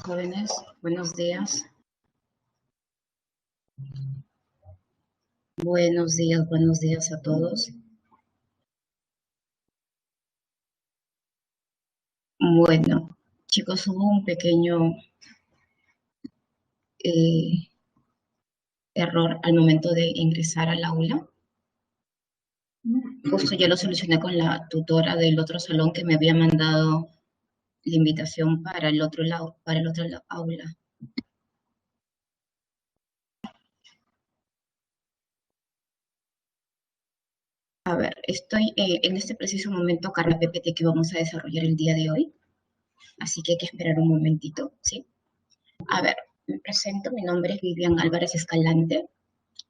Jóvenes, buenos días. Buenos días a todos. Bueno, chicos, hubo un pequeño eh, error al momento de ingresar al aula. Justo ya lo solucioné con la tutora del otro salón que me había mandado la invitación para el otro lado, para el otro aula. A ver, estoy en este preciso momento acá en la PPT que vamos a desarrollar el día de hoy, así que hay que esperar un momentito, ¿sí? A ver, me presento, mi nombre es Vivian Álvarez Escalante.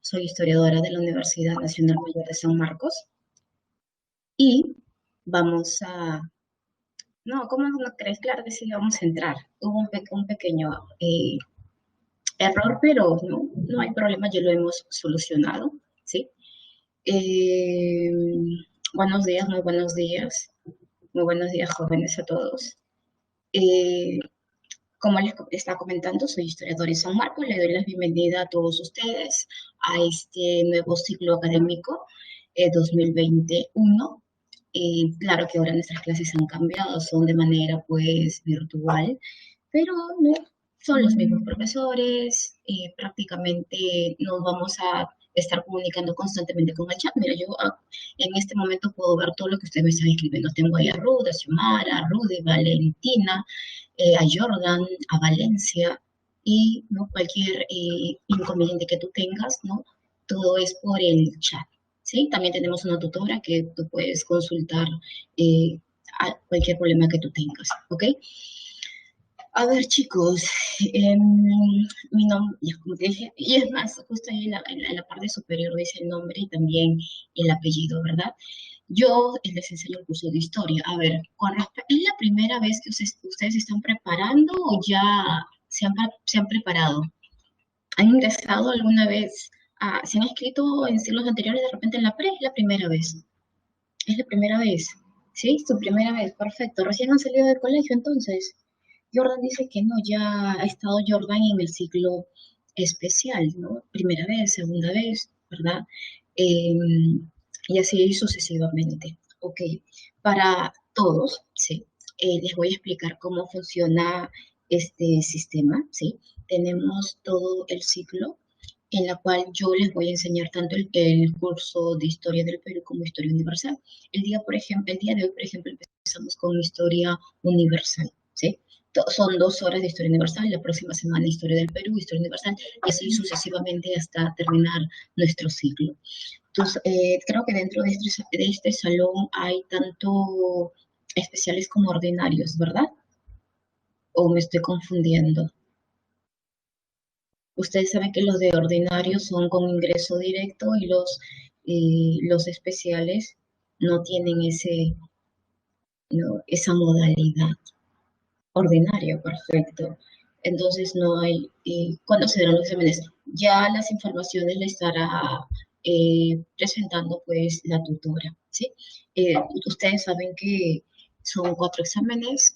Soy historiadora de la Universidad Nacional Mayor de San Marcos y vamos a... No, ¿cómo no crees? Claro que sí, vamos a entrar. Hubo un pequeño error, pero no hay problema, ya lo hemos solucionado, ¿sí? Eh, buenos días, muy buenos días. Muy buenos días, jóvenes, a todos. Eh, Como les estaba comentando, soy historiadora en San Marcos. Le doy la bienvenida a todos ustedes a este nuevo ciclo académico 2021. Claro que ahora nuestras clases han cambiado, son de manera pues virtual, pero no, son los mismos profesores, prácticamente nos vamos a estar comunicando constantemente con el chat. Mira, yo en este momento puedo ver todo lo que ustedes me están escribiendo. Tengo ahí a Ruth, a Xiomara, a Rudy, Valentina, a Jordan, a Valencia, y ¿no? Cualquier inconveniente que tú tengas, ¿no? Todo es por el chat. ¿Sí? También tenemos una tutora que tú puedes consultar eh, cualquier problema que tú tengas, ¿ok? A ver, chicos, mi nombre, ya como te dije, y es más, justo ahí en la parte superior dice el nombre y también el apellido, ¿verdad? Yo les enseño el curso de historia. A ver, ¿es la primera vez que ustedes están preparando o ya se han preparado? ¿Han ingresado alguna vez? ¿Se han escrito en siglos anteriores de repente en la pre? ¿Es la primera vez? ¿Es la primera vez? ¿Sí? ¿Su primera vez? Perfecto. ¿Recién han salido del colegio entonces? Jordan dice que no, ya ha estado Jordan en el ciclo especial, ¿no? Primera vez, segunda vez, ¿verdad? Eh, y así sucesivamente. Ok, para todos, ¿sí? Les voy a explicar cómo funciona este sistema, ¿sí? Tenemos todo el ciclo en la cual yo les voy a enseñar tanto el curso de Historia del Perú como Historia Universal. El día de hoy, por ejemplo, empezamos con Historia Universal, ¿sí? Son 2 horas de Historia Universal, la próxima semana Historia del Perú, Historia Universal, y así sucesivamente hasta terminar nuestro ciclo. Entonces, creo que dentro de este salón hay tanto especiales como ordinarios, ¿verdad? ¿O me estoy confundiendo? Ustedes saben que los de ordinario son con ingreso directo y los especiales no tienen esa modalidad. Ordinario, perfecto. Entonces no hay, ¿cuándo se darán los exámenes? Ya las informaciones le estará presentando pues la tutora, ¿sí? Ustedes saben que son 4 exámenes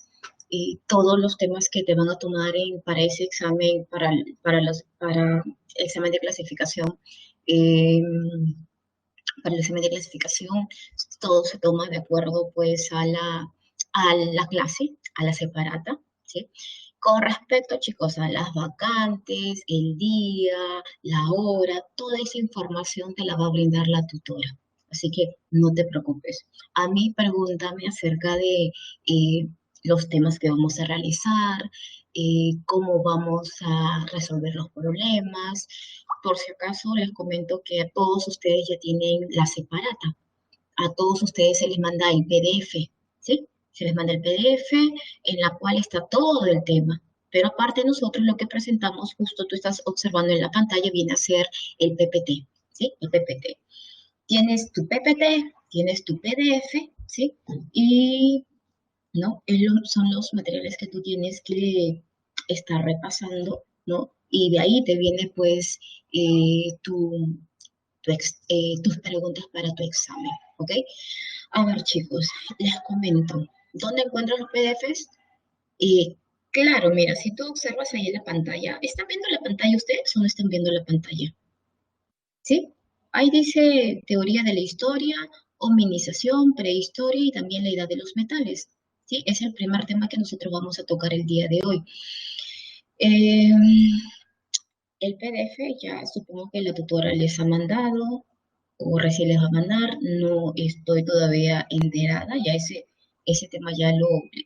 y todos los temas que te van a tomar para ese examen, para el examen de clasificación, eh, para el examen de clasificación, todo se toma de acuerdo pues a la clase, a la separata, ¿sí? Con respecto, chicos, a las vacantes, el día, la hora, toda esa información te la va a brindar la tutora. Así que no te preocupes. A mí pregúntame acerca de los temas que vamos a realizar, cómo vamos a resolver los problemas. Por si acaso, les comento que a todos ustedes ya tienen la separata. A todos ustedes se les manda el PDF, ¿sí? Se les manda el PDF en la cual está todo el tema. Pero aparte nosotros lo que presentamos, justo tú estás observando en la pantalla, viene a ser el PPT, ¿sí? El PPT. Tienes tu PPT, tienes tu PDF, ¿sí? Y, ¿no? Son los materiales que tú tienes que estar repasando, ¿no? Y de ahí te viene, pues, tus preguntas para tu examen, ¿ok? A ver, chicos, les comento. ¿Dónde encuentro los PDFs? Y Claro, mira, si tú observas ahí en la pantalla, ¿están viendo la pantalla ustedes o no están viendo la pantalla? ¿Sí? Ahí dice teoría de la historia, hominización, prehistoria y también la edad de los metales. ¿Sí? Es el primer tema que nosotros vamos a tocar el día de hoy. Eh, el PDF ya supongo que la tutora les ha mandado o recién les va a mandar. No estoy todavía enterada, ya ese tema ya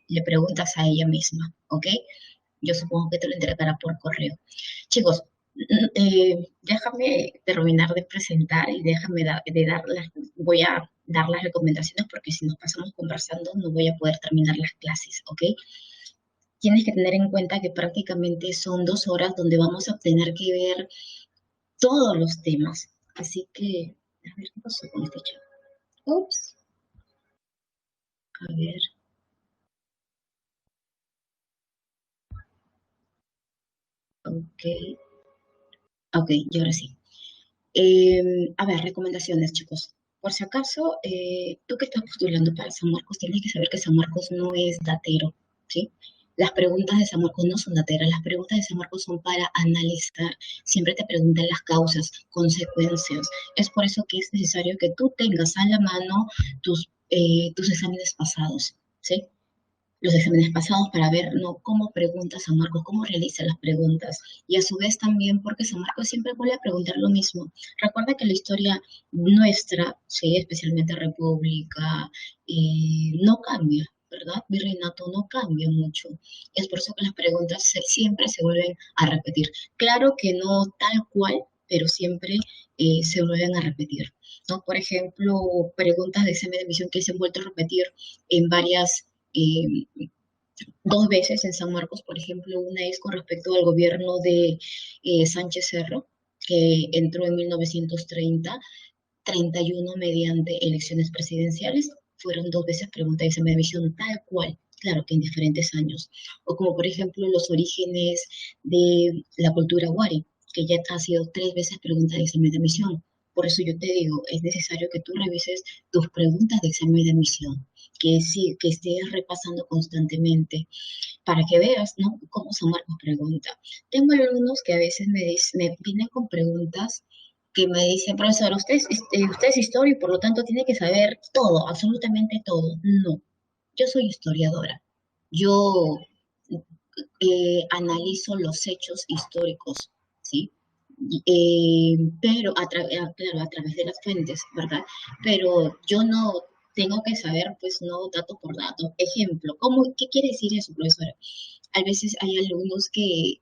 le preguntas a ella misma, ¿ok? Yo supongo que te lo entregará por correo. Chicos, déjame terminar de presentar y déjame de dar voy a dar las recomendaciones porque si nos pasamos conversando no voy a poder terminar las clases, ¿ok? Tienes que tener en cuenta que prácticamente son 2 horas donde vamos a tener que ver todos los temas. Así que, a ver qué pasó con este chat. Ups, a ver, ok, ok, y ahora sí. A ver, recomendaciones, chicos. Por si acaso, tú que estás postulando para San Marcos, tienes que saber que San Marcos no es datero, ¿sí? Las preguntas de San Marcos no son dateras, las preguntas de San Marcos son para analizar. Siempre te preguntan las causas, consecuencias. Es por eso que es necesario que tú tengas a la mano tus exámenes pasados, ¿sí? Los exámenes pasados para ver ¿no? cómo pregunta San Marcos, cómo realiza las preguntas. Y a su vez también porque San Marcos siempre vuelve a preguntar lo mismo. Recuerda que la historia nuestra, sí, especialmente República, no cambia, ¿verdad? Virreinato no cambia mucho. Es por eso que las preguntas siempre se vuelven a repetir. Claro que no tal cual, pero siempre se vuelven a repetir. ¿No? Por ejemplo, preguntas de examen de admisión que se han vuelto a repetir en varias 2 veces en San Marcos, por ejemplo, una es con respecto al gobierno de Sánchez Cerro, que entró en 1930, 31 mediante elecciones presidenciales, fueron 2 veces pregunta de examen de admisión tal cual, claro que en diferentes años. O como por ejemplo los orígenes de la cultura Wari, que ya ha sido 3 veces pregunta de examen de admisión. Por eso yo te digo, es necesario que tú revises tus preguntas de examen de admisión, que sí, que estés repasando constantemente para que veas, ¿no? Cómo San Marcos pregunta. Tengo alumnos que a veces me vienen con preguntas que me dicen, profesor, usted es historia y por lo tanto tiene que saber todo, absolutamente todo. No, yo soy historiadora. Yo analizo los hechos históricos, ¿sí? Pero claro, a través de las fuentes, ¿verdad? Pero yo no tengo que saber, pues, no dato por dato. Ejemplo, ¿qué quiere decir eso, profesora? A veces hay alumnos que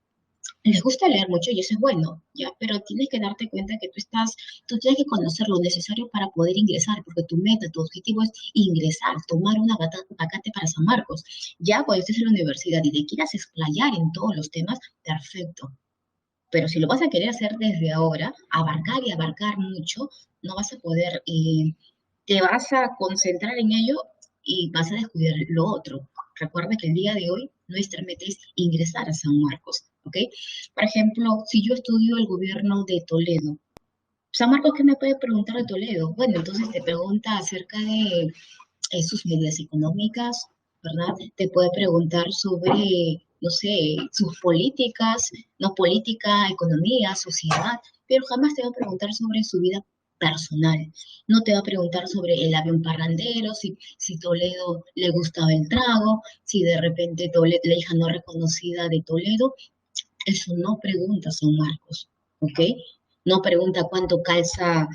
les gusta leer mucho y eso es bueno, ¿ya? Pero tienes que darte cuenta que tú tienes que conocer lo necesario para poder ingresar, porque tu meta, tu objetivo es ingresar, tomar una vacante para San Marcos. Ya cuando estés en la universidad y te quieras explayar en todos los temas, perfecto. Pero si lo vas a querer hacer desde ahora, abarcar y abarcar mucho, no vas a poder, te vas a concentrar en ello y vas a descuidar lo otro. Recuerda que el día de hoy nuestra meta es ingresar a San Marcos, ¿ok? Por ejemplo, si yo estudio el gobierno de Toledo, San Marcos, ¿qué me puede preguntar de Toledo? Bueno, entonces te pregunta acerca de sus medidas económicas, ¿verdad? Te puede preguntar sobre, no sé, sus políticas, no política, economía, sociedad, pero jamás te va a preguntar sobre su vida personal. No te va a preguntar sobre el avión parrandero, si Toledo le gustaba el trago, si de repente la hija no reconocida de Toledo, eso no pregunta San Marcos, ¿ok? No pregunta cuánto calza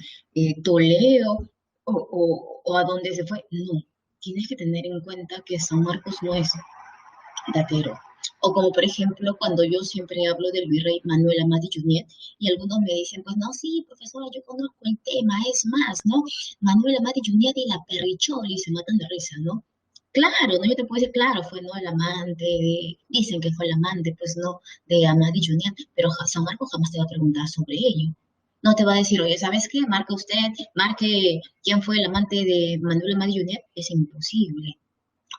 Toledo o a dónde se fue. No, tienes que tener en cuenta que San Marcos no es datero. O como por ejemplo, cuando yo siempre hablo del virrey Manuel Amadi Junet, y algunos me dicen, pues no, sí, profesora, yo conozco el tema, es más, ¿no? Manuel Amadi Junet y la Perricholi se matan de risa, ¿no? Claro, ¿no? Yo te puedo decir, claro, fue no el amante dicen que fue el amante, pues no, de Amadi Junet, pero San Marcos jamás te va a preguntar sobre ello. No te va a decir, oye, ¿sabes qué? Marque quién fue el amante de Manuel Amadi Junet. Es imposible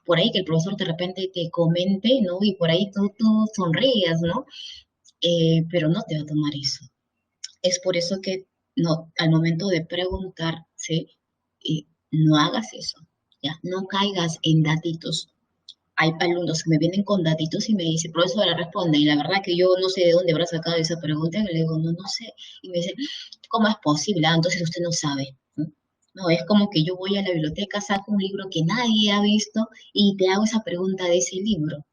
por ahí que el profesor de repente te comente, ¿no? Y por ahí tú sonrías, ¿no? Pero no te va a tomar eso. Es por eso que no, al momento de preguntar, ¿sí? No hagas eso, ¿ya? No caigas en datitos. hay alumnos que me vienen con datitos y me dicen, profesora, responde, y la verdad que yo no sé de dónde habrá sacado esa pregunta, y le digo, no, no sé. Y me dice, ¿cómo es posible? Ah, entonces usted no sabe. ¿No? No, es como que yo voy a la biblioteca, saco un libro que nadie ha visto y te hago esa pregunta de ese libro.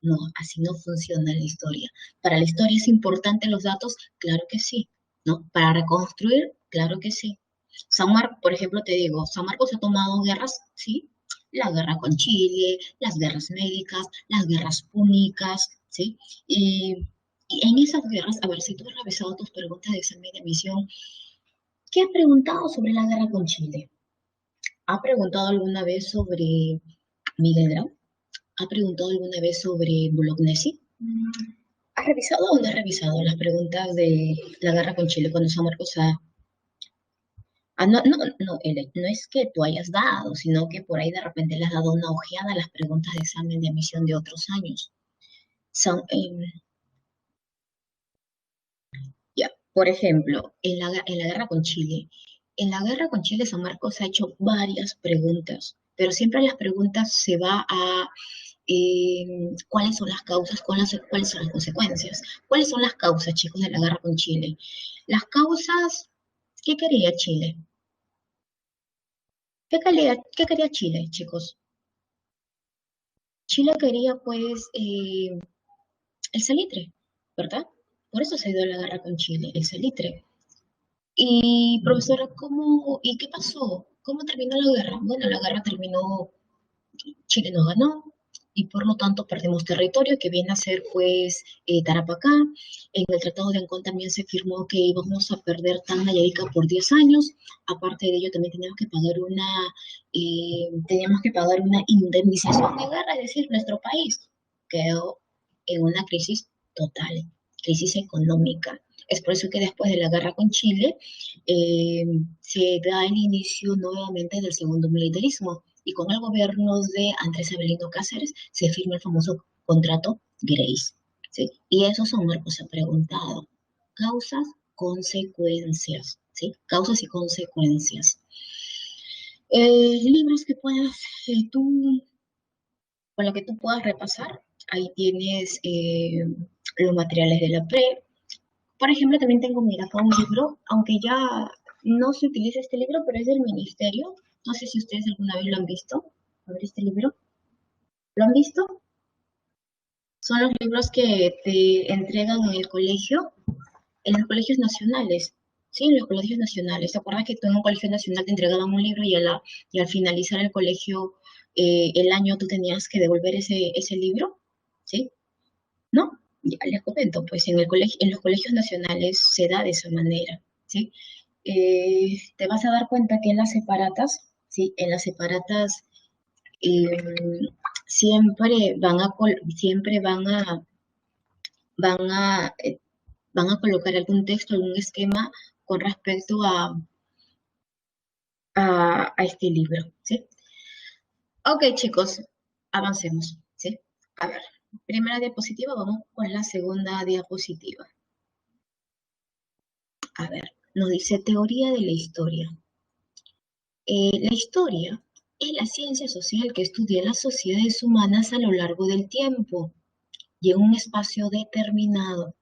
No, así no funciona la historia. ¿Para la historia es importante los datos? Claro que sí. ¿No? Para reconstruir, claro que sí. San Marcos, por ejemplo, te digo, San Marcos ha tomado guerras, sí, la guerra con Chile, las guerras médicas, las guerras púnicas, ¿sí? Y, y en esas guerras, a ver, si tú has revisado tus preguntas de examen de admisión, ¿qué has preguntado sobre la guerra con Chile? ¿Ha preguntado alguna vez sobre Miguel Grau? ¿Ha preguntado alguna vez sobre Bolognesi? ¿Has revisado o no has revisado las preguntas de la guerra con Chile cuando San Marcos ha... no, no, no, no es que tú hayas dado, sino que por ahí de repente le has dado una ojeada a las preguntas de examen de admisión de otros años. Son, ya, por ejemplo, en la guerra con Chile, en la guerra con Chile San Marcos ha hecho varias preguntas, pero siempre las preguntas se va a cuáles son las causas, cuáles son las consecuencias. ¿Cuáles son las causas, chicos, de la guerra con Chile? Las causas, ¿qué quería Chile? Qué quería Chile, chicos? Chile quería, pues, el salitre, ¿verdad? Por eso se dio la guerra con Chile, el salitre. Y profesora, ¿y qué pasó? ¿Cómo terminó la guerra? Bueno, la guerra terminó, Chile no ganó y por lo tanto perdimos territorio que viene a ser pues Tarapacá. En el Tratado de Ancón también se firmó que íbamos a perder Tacna por 10 años. Aparte de ello también teníamos que pagar una indemnización de guerra, es decir, nuestro país quedó en una crisis total, crisis económica. Es por eso que después de la guerra con Chile eh, se da el inicio nuevamente del segundo militarismo y con el gobierno de Andrés Avelino Cáceres se firma el famoso contrato Grace. ¿Sí? Y eso San Marcos se ha preguntado. Causas, consecuencias. ¿Sí? Causas y consecuencias. Libros que puedas tú, con lo que tú puedas repasar. Ahí tienes los materiales de la PRE. Por ejemplo, también tengo, mira, acá un libro, aunque ya no se utiliza este libro, pero es del ministerio. No sé si ustedes alguna vez lo han visto. A ver este libro. ¿Lo han visto? Son los libros que te entregan en el colegio, en los colegios nacionales. Sí, en los colegios nacionales. ¿Te acuerdas que tú en un colegio nacional te entregaban un libro y al finalizar el colegio, el año, tú tenías que devolver ese libro? ¿Sí? ¿No? Ya les comento, pues en los colegios nacionales se da de esa manera. ¿Sí? Te vas a dar cuenta que en las separatas, ¿sí? En las separatas eh, siempre van a, eh, van a colocar algún texto, algún esquema con respecto a este libro, ¿sí? Ok, chicos, avancemos, ¿sí? A ver, primera diapositiva, vamos con la segunda diapositiva. A ver, nos dice teoría de la historia. La historia es la ciencia social que estudia las sociedades humanas a lo largo del tiempo y en un espacio determinado.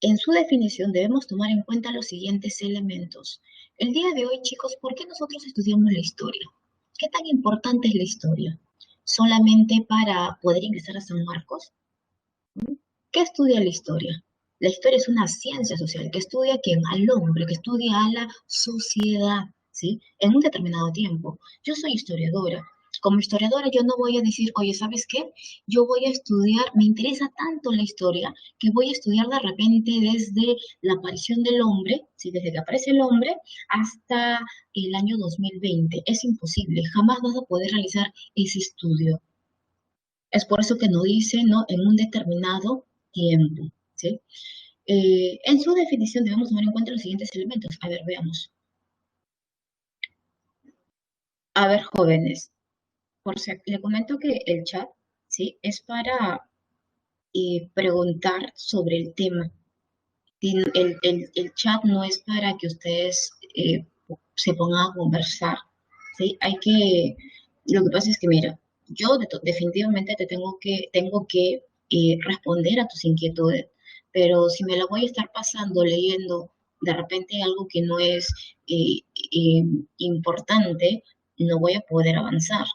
En su definición debemos tomar en cuenta los siguientes elementos. El día de hoy, chicos, ¿por qué nosotros estudiamos la historia? ¿Qué tan importante es la historia? ¿Solamente para poder ingresar a San Marcos? ¿Qué estudia la historia? La historia es una ciencia social que estudia a quién, al hombre, que estudia a la sociedad, ¿sí? En un determinado tiempo. Yo soy historiadora. Como historiadora yo no voy a decir, oye, ¿sabes qué? Yo voy a estudiar, me interesa tanto la historia que voy a estudiar de repente desde la aparición del hombre, ¿sí? Desde que aparece el hombre hasta el año 2020. Es imposible, jamás vas a poder realizar ese estudio. Es por eso que no dice, ¿no? En un determinado tiempo, ¿sí? En su definición debemos tomar en cuenta los siguientes elementos. A ver, veamos. A ver, jóvenes, le comento que el chat, ¿sí? Es para preguntar sobre el tema. El chat no es para que ustedes se pongan a conversar, ¿sí? Lo que pasa es que, mira, yo definitivamente tengo que responder a tus inquietudes, pero si me la voy a estar pasando leyendo de repente algo que no es eh, eh, importante, no voy a poder avanzar.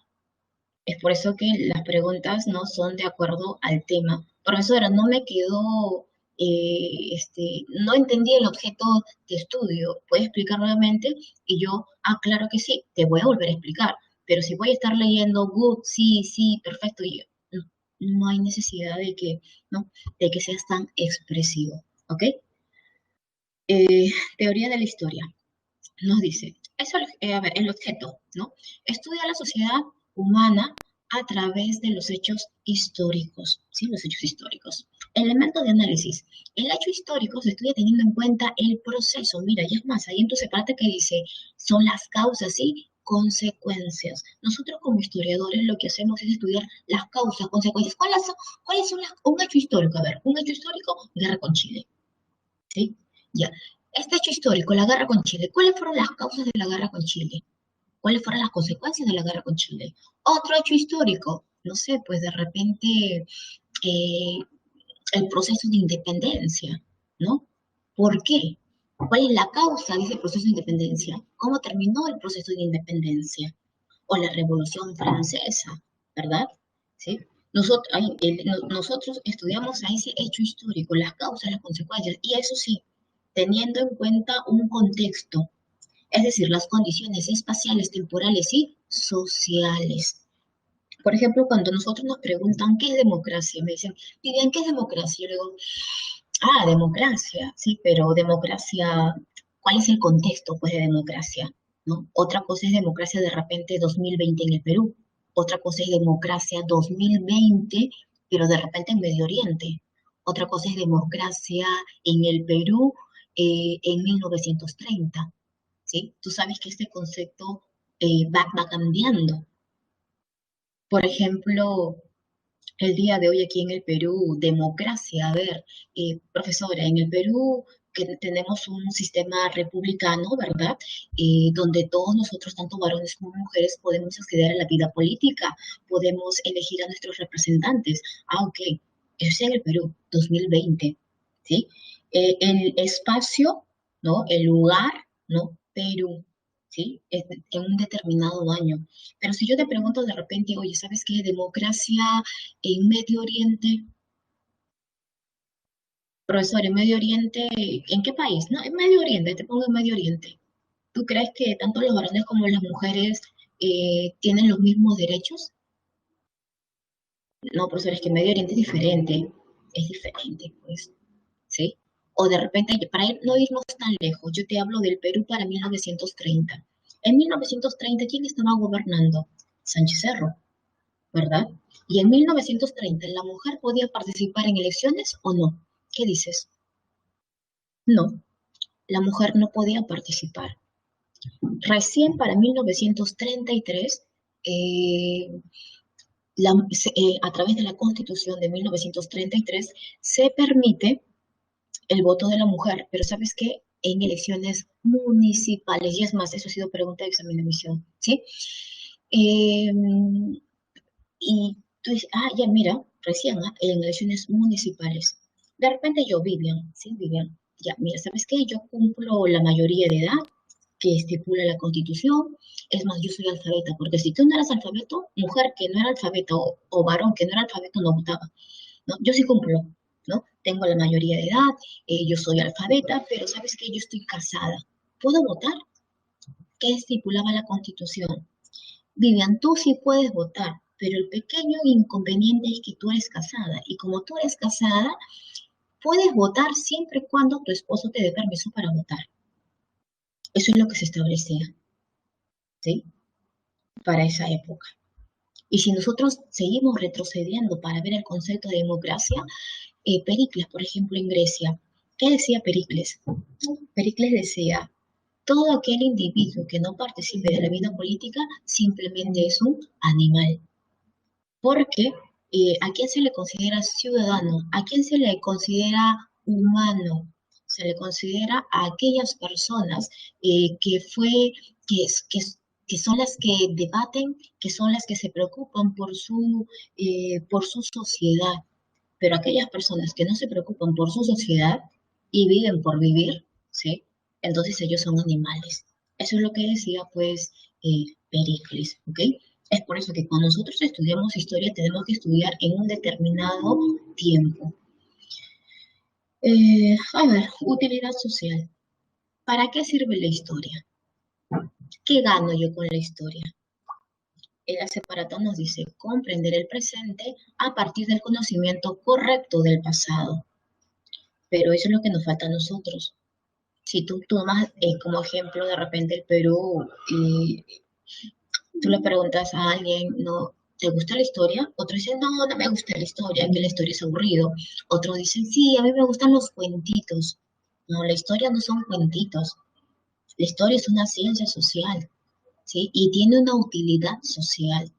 Es por eso que las preguntas no son de acuerdo al tema. Profesora, no me quedó, no entendí el objeto de estudio. ¿Puede explicar nuevamente? Y yo, claro que sí, te voy a volver a explicar. Pero si voy a estar leyendo good, sí, sí, perfecto, y no, no hay necesidad ¿no? de que seas tan expresivo. ¿Ok? Teoría de la historia nos dice, a ver, el objeto, ¿no? Estudia la sociedad humana a través de los hechos históricos, ¿sí? Los hechos históricos. Elemento de análisis. El hecho histórico se estudia teniendo en cuenta el proceso. Mira, y es más, ahí en tu separate que dice, son las causas y consecuencias. Nosotros como historiadores lo que hacemos es estudiar las causas, consecuencias. ¿Cuáles son un hecho histórico? A ver, un hecho histórico, guerra con Chile. ¿Sí? Ya. Este hecho histórico, la guerra con Chile, ¿cuáles fueron las causas de la guerra con Chile? ¿Cuáles fueron las consecuencias de la guerra con Chile? Otro hecho histórico, no sé, pues de repente eh, el proceso de independencia, ¿no? ¿Por qué? ¿Cuál es la causa de ese proceso de independencia? ¿Cómo terminó el proceso de independencia? O la Revolución Francesa, ¿verdad? ¿Sí? Nosotros estudiamos a ese hecho histórico, las causas, las consecuencias, y eso sí, teniendo en cuenta un contexto, es decir, las condiciones espaciales, temporales y sociales. Por ejemplo, cuando nosotros nos preguntan qué es democracia, me dicen, Vivian, ¿qué es democracia? Yo digo, democracia, sí, pero democracia, ¿cuál es el contexto, pues, de democracia? ¿No? Otra cosa es democracia de repente 2020 en el Perú, otra cosa es democracia 2020, pero de repente en Medio Oriente, otra cosa es democracia en el Perú en 1930, ¿sí? Tú sabes que este concepto va cambiando. Por ejemplo, el día de hoy aquí en el Perú, democracia, a ver, profesora, en el Perú que tenemos un sistema republicano, ¿verdad? Donde todos nosotros, tanto varones como mujeres, podemos acceder a la vida política, podemos elegir a nuestros representantes. Ok, eso es en el Perú, 2020, ¿sí? El espacio, ¿no? El lugar, ¿no? Perú, ¿sí? En un determinado año. Pero si yo te pregunto de repente, oye, ¿sabes qué? Democracia en Medio Oriente, profesor, en Medio Oriente, ¿en qué país? No, en Medio Oriente, te pongo en Medio Oriente. ¿Tú crees que tanto los varones como las mujeres tienen los mismos derechos? No, profesor, es que Medio Oriente es diferente, pues, ¿sí? O de repente, para no irnos tan lejos, yo te hablo del Perú para 1930. En 1930, ¿quién estaba gobernando? Sánchez Cerro, ¿verdad? Y en 1930, ¿la mujer podía participar en elecciones o no? ¿Qué dices? No, la mujer no podía participar. Recién para 1933, eh, a través de la Constitución de 1933, se permite el voto de la mujer, pero ¿sabes qué? En elecciones municipales, y es más, eso ha sido pregunta de examen de admisión, ¿sí? Eh, y tú dices, ya mira, recién, en elecciones municipales. De repente yo, Vivian, sí, Vivian, ya, mira, ¿sabes qué? Yo cumplo la mayoría de edad que estipula la Constitución. Es más, yo soy alfabeta, porque si tú no eras alfabeto, mujer que no era alfabeta o varón que no era alfabeto no votaba, ¿no? Yo sí cumplo, ¿no? Tengo la mayoría de edad, yo soy alfabeta, pero ¿sabes qué? Yo estoy casada. ¿Puedo votar? ¿Qué estipulaba la Constitución? Vivian, tú sí puedes votar, pero el pequeño inconveniente es que tú eres casada y como tú eres casada, puedes votar siempre y cuando tu esposo te dé permiso para votar. Eso es lo que se establecía, ¿sí? Para esa época. Y si nosotros seguimos retrocediendo para ver el concepto de democracia, Pericles, por ejemplo, en Grecia, ¿qué decía Pericles? Pericles decía, todo aquel individuo que no participe de la vida política simplemente es un animal. Porque ¿a quién se le considera ciudadano? ¿A quién se le considera humano? Se le considera a aquellas personas que fue, que que son las que debaten, que son las que se preocupan por su sociedad. Pero aquellas personas que no se preocupan por su sociedad y viven por vivir, ¿sí? Entonces ellos son animales. Eso es lo que decía, pues, Pericles, ¿ok? Es por eso que cuando nosotros estudiamos historia tenemos que estudiar en un determinado tiempo. A ver, utilidad social. ¿Para qué sirve la historia? ¿Qué gano yo con la historia? El separato nos dice comprender el presente a partir del conocimiento correcto del pasado. Pero eso es lo que nos falta a nosotros. Si tú tomas como ejemplo de repente el Perú y tú le preguntas a alguien, ¿no? ¿Te gusta la historia? Otro dice, no, no me gusta la historia, que la historia es aburrido. Otro dice, sí, a mí me gustan los cuentitos. No, la historia no son cuentitos. La historia es una ciencia social, ¿sí? Y tiene una utilidad social.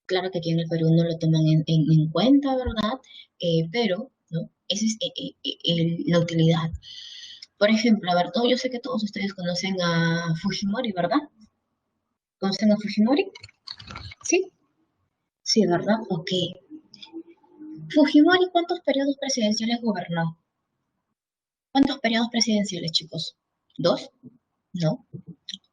Claro que aquí en el Perú no lo toman en cuenta, ¿verdad? Pero, ¿no? Esa es la utilidad. Por ejemplo, a ver, yo sé que todos ustedes conocen a Fujimori, ¿verdad? ¿Conocen a Fujimori? Sí, sí, ¿verdad? Ok. Fujimori, ¿cuántos periodos presidenciales gobernó? ¿Cuántos periodos presidenciales, chicos? ¿Dos? No,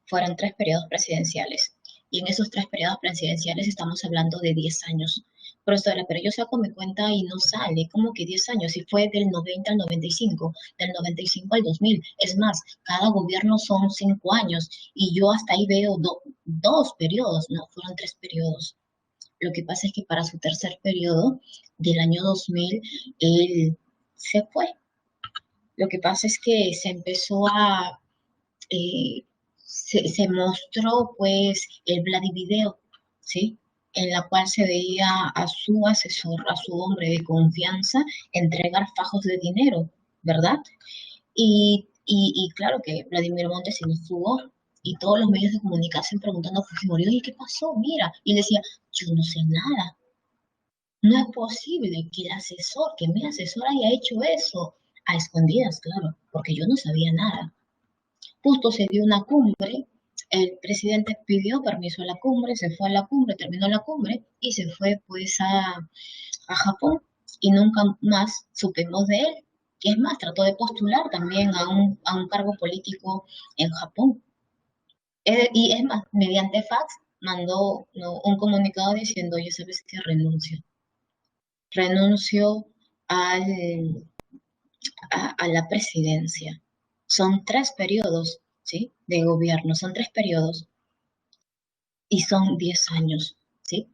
fueron 3 periodos presidenciales. Y en esos 3 periodos presidenciales estamos hablando de 10 años. Profesora, pero yo saco mi cuenta y no sale. ¿Cómo que 10 años? Si fue del 90 al 95, del 95 al 2000. Es más, cada gobierno son 5 años. Y yo hasta ahí veo 2 periodos. No, fueron 3 periodos. Lo que pasa es que para su tercer periodo, del año 2000, él se fue. Lo que pasa es que se empezó a eh, se mostró pues el Vladivideo, ¿sí? En la cual se veía a su asesor, a su hombre de confianza, entregar fajos de dinero, ¿verdad? Y claro que Vladimir Montes se nos fugó y todos los medios de comunicación preguntando a Fujimori, oye, ¿qué pasó? Mira, y él decía, yo no sé nada, no es posible que el asesor, que mi asesor haya hecho eso, a escondidas, claro, porque yo no sabía nada. Justo se dio una cumbre, el presidente pidió permiso a la cumbre, se fue a la cumbre, terminó la cumbre y se fue pues a Japón y nunca más supimos de él. Y es más, trató de postular también a un cargo político en Japón. Y es más, mediante fax mandó, ¿no?, un comunicado diciendo, oye, sabes que renuncio al, a la presidencia. Son 3 periodos, ¿sí? De gobierno, son 3 periodos y son 10 años, ¿sí?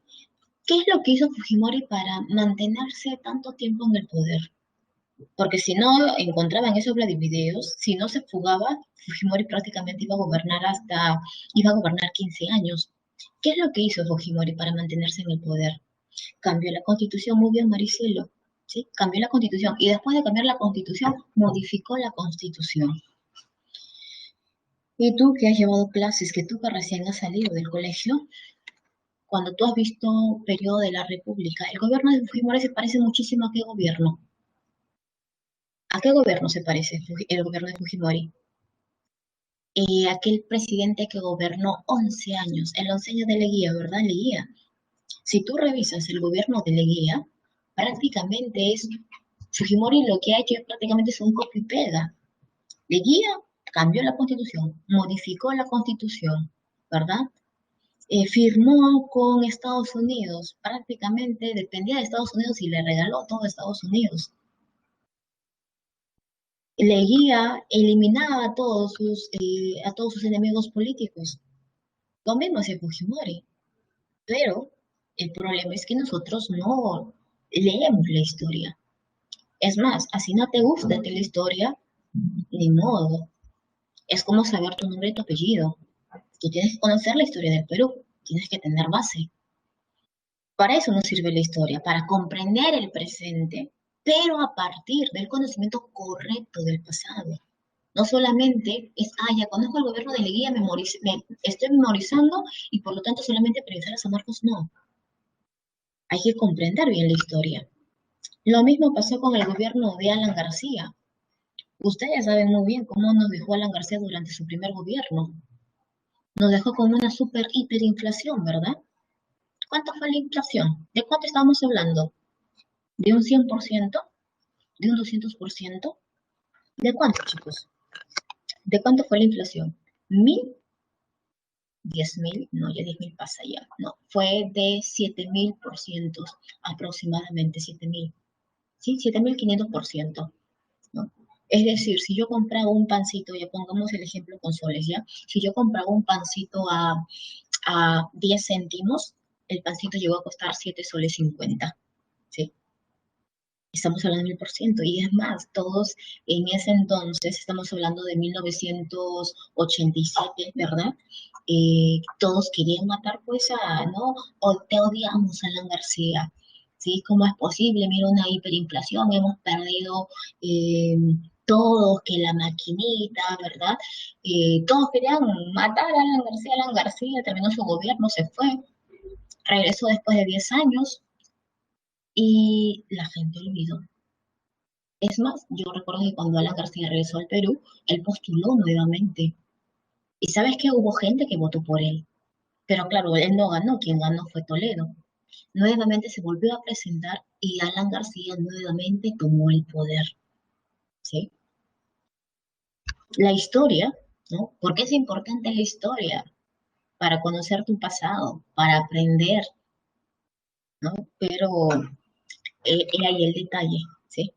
¿Qué es lo que hizo Fujimori para mantenerse tanto tiempo en el poder? Porque si no encontraban esos Vladivideos, si no se fugaba, Fujimori prácticamente iba a gobernar 15 años. ¿Qué es lo que hizo Fujimori para mantenerse en el poder? Cambió la constitución, muy bien, Maricelo, ¿sí? Cambió la constitución y después de cambiar la constitución, modificó la constitución. Y tú que has llevado clases, que tú que recién has salido del colegio, cuando tú has visto periodo de la República, el gobierno de Fujimori se parece muchísimo a qué gobierno. ¿A qué gobierno se parece el gobierno de Fujimori? Aquel presidente que gobernó 11 años, el 11 años de Leguía, ¿verdad? Leguía. Si tú revisas el gobierno de Leguía, prácticamente es Fujimori lo que ha hecho prácticamente es un copy y pega. Leguía cambió la constitución, modificó la constitución, ¿verdad? Firmó con Estados Unidos, prácticamente dependía de Estados Unidos y le regaló todo a Estados Unidos. Leguía eliminaba a todos sus enemigos políticos. Lo mismo hacía Fujimori, pero el problema es que nosotros no leemos la historia. Es más, así no te gusta la historia, ni modo. Es como saber tu nombre y tu apellido. Tú tienes que conocer la historia del Perú, tienes que tener base. Para eso nos sirve la historia, para comprender el presente, pero a partir del conocimiento correcto del pasado. No solamente es, ya conozco el gobierno de Leguía, me estoy memorizando y por lo tanto solamente priorizar a San Marcos, no. Hay que comprender bien la historia. Lo mismo pasó con el gobierno de Alan García. Ustedes saben muy bien cómo nos dejó Alan García durante su primer gobierno. Nos dejó con una super hiperinflación, ¿verdad? ¿Cuánto fue la inflación? ¿De cuánto estamos hablando? ¿De un 100%? ¿De un 200%? ¿De cuánto, chicos? ¿De cuánto fue la inflación? ¿1000? ¿10.000? No, ya 10.000 pasa ya. No, fue de 7.000%, aproximadamente 7.000. ¿Sí? 7.500%. ¿No? Es decir, si yo compraba un pancito, ya pongamos el ejemplo con soles, ¿ya? Si yo compraba un pancito a 10 céntimos, el pancito llegó a costar 7 soles 50, ¿sí? Estamos hablando del 1000%. Y es más, todos en ese entonces, estamos hablando de 1987, ¿verdad? Todos querían matar pues ¿no? O te odiamos a Alan García, ¿sí? ¿Cómo es posible? Mira una hiperinflación, hemos perdido eh, todos, que la maquinita, ¿verdad? Todos querían matar a Alan García terminó su gobierno, se fue, regresó después de 10 años y la gente olvidó. Es más, yo recuerdo que cuando Alan García regresó al Perú, él postuló nuevamente. ¿Y sabes qué? Hubo gente que votó por él. Pero claro, él no ganó, quien ganó fue Toledo. Nuevamente se volvió a presentar y Alan García nuevamente tomó el poder. ¿Sí? La historia, ¿no? Porque es importante la historia para conocer tu pasado, para aprender, ¿no? Pero he ahí el detalle, ¿sí?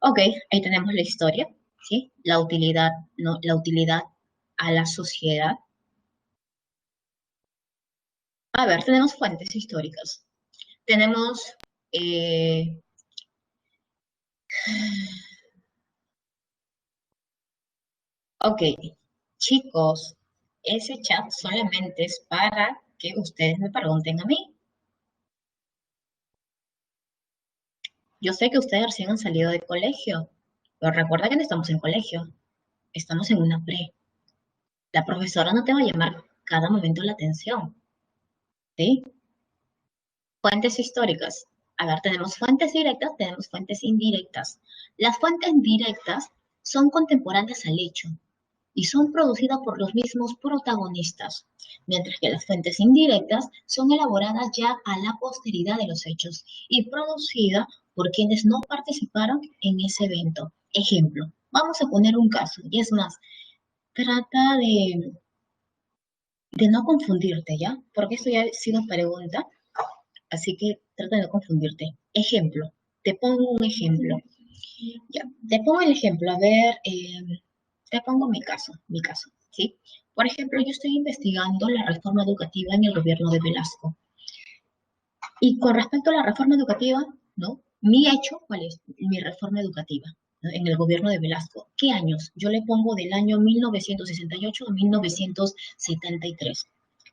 Ok, ahí tenemos la historia, ¿sí? La utilidad, ¿no? La utilidad a la sociedad. A ver, tenemos fuentes históricas. Tenemos, eh, ok, chicos, ese chat solamente es para que ustedes me pregunten a mí. Yo sé que ustedes recién han salido del colegio, pero recuerda que no estamos en colegio, estamos en una pre. La profesora no te va a llamar cada momento la atención, ¿sí? Fuentes históricas. A ver, tenemos fuentes directas, tenemos fuentes indirectas. Las fuentes directas son contemporáneas al hecho y son producidas por los mismos protagonistas, mientras que las fuentes indirectas son elaboradas ya a la posteridad de los hechos y producidas por quienes no participaron en ese evento. Ejemplo, vamos a poner un caso, y es más, trata de no confundirte, ¿ya? Porque esto ya ha sido pregunta, así que trata de no confundirte. Ejemplo, te pongo un ejemplo. Ya, te pongo el ejemplo, a ver, te pongo mi caso, ¿sí? Por ejemplo, yo estoy investigando la reforma educativa en el gobierno de Velasco. Y con respecto a la reforma educativa, ¿no? Mi hecho, ¿cuál es? Mi reforma educativa, ¿no? En el gobierno de Velasco. ¿Qué años? Yo le pongo del año 1968 a 1973.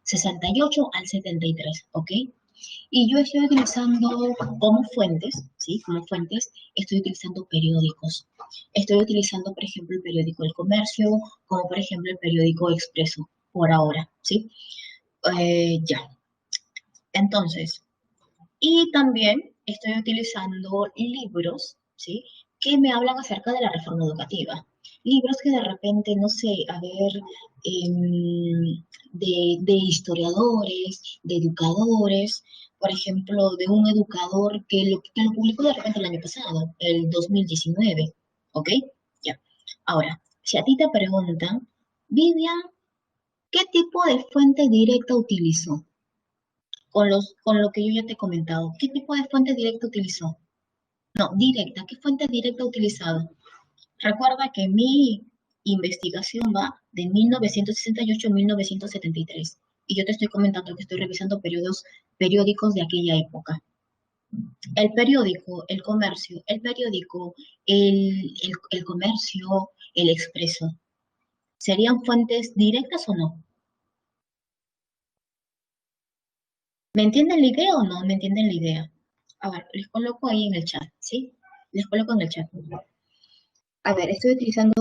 68 al 73, ¿ok? Y yo estoy utilizando como fuentes, ¿sí? Como fuentes, estoy utilizando periódicos. Estoy utilizando, por ejemplo, el periódico El Comercio, como por ejemplo el periódico Expreso, por ahora, ¿sí? Ya. Entonces, y también estoy utilizando libros, ¿sí? Que me hablan acerca de la reforma educativa. Libros que de repente, no sé, a ver, de historiadores, de educadores, por ejemplo, de un educador que lo publicó de repente el año pasado, el 2019, ¿ok? Ya. Ahora, si a ti te preguntan, Vivian, ¿qué tipo de fuente directa utilizó? Con lo que yo ya te he comentado. ¿Qué tipo de fuente directa utilizó? No, directa. ¿Qué fuente directa ha utilizado? Recuerda que mi investigación va de 1968 a 1973. Y yo te estoy comentando que estoy revisando periódicos de aquella época. El periódico, el comercio, el periódico, el comercio, el expreso. ¿Serían fuentes directas o no? ¿Me entienden la idea o no me entienden la idea? A ver, les coloco ahí en el chat, ¿sí? Les coloco en el chat. A ver, estoy utilizando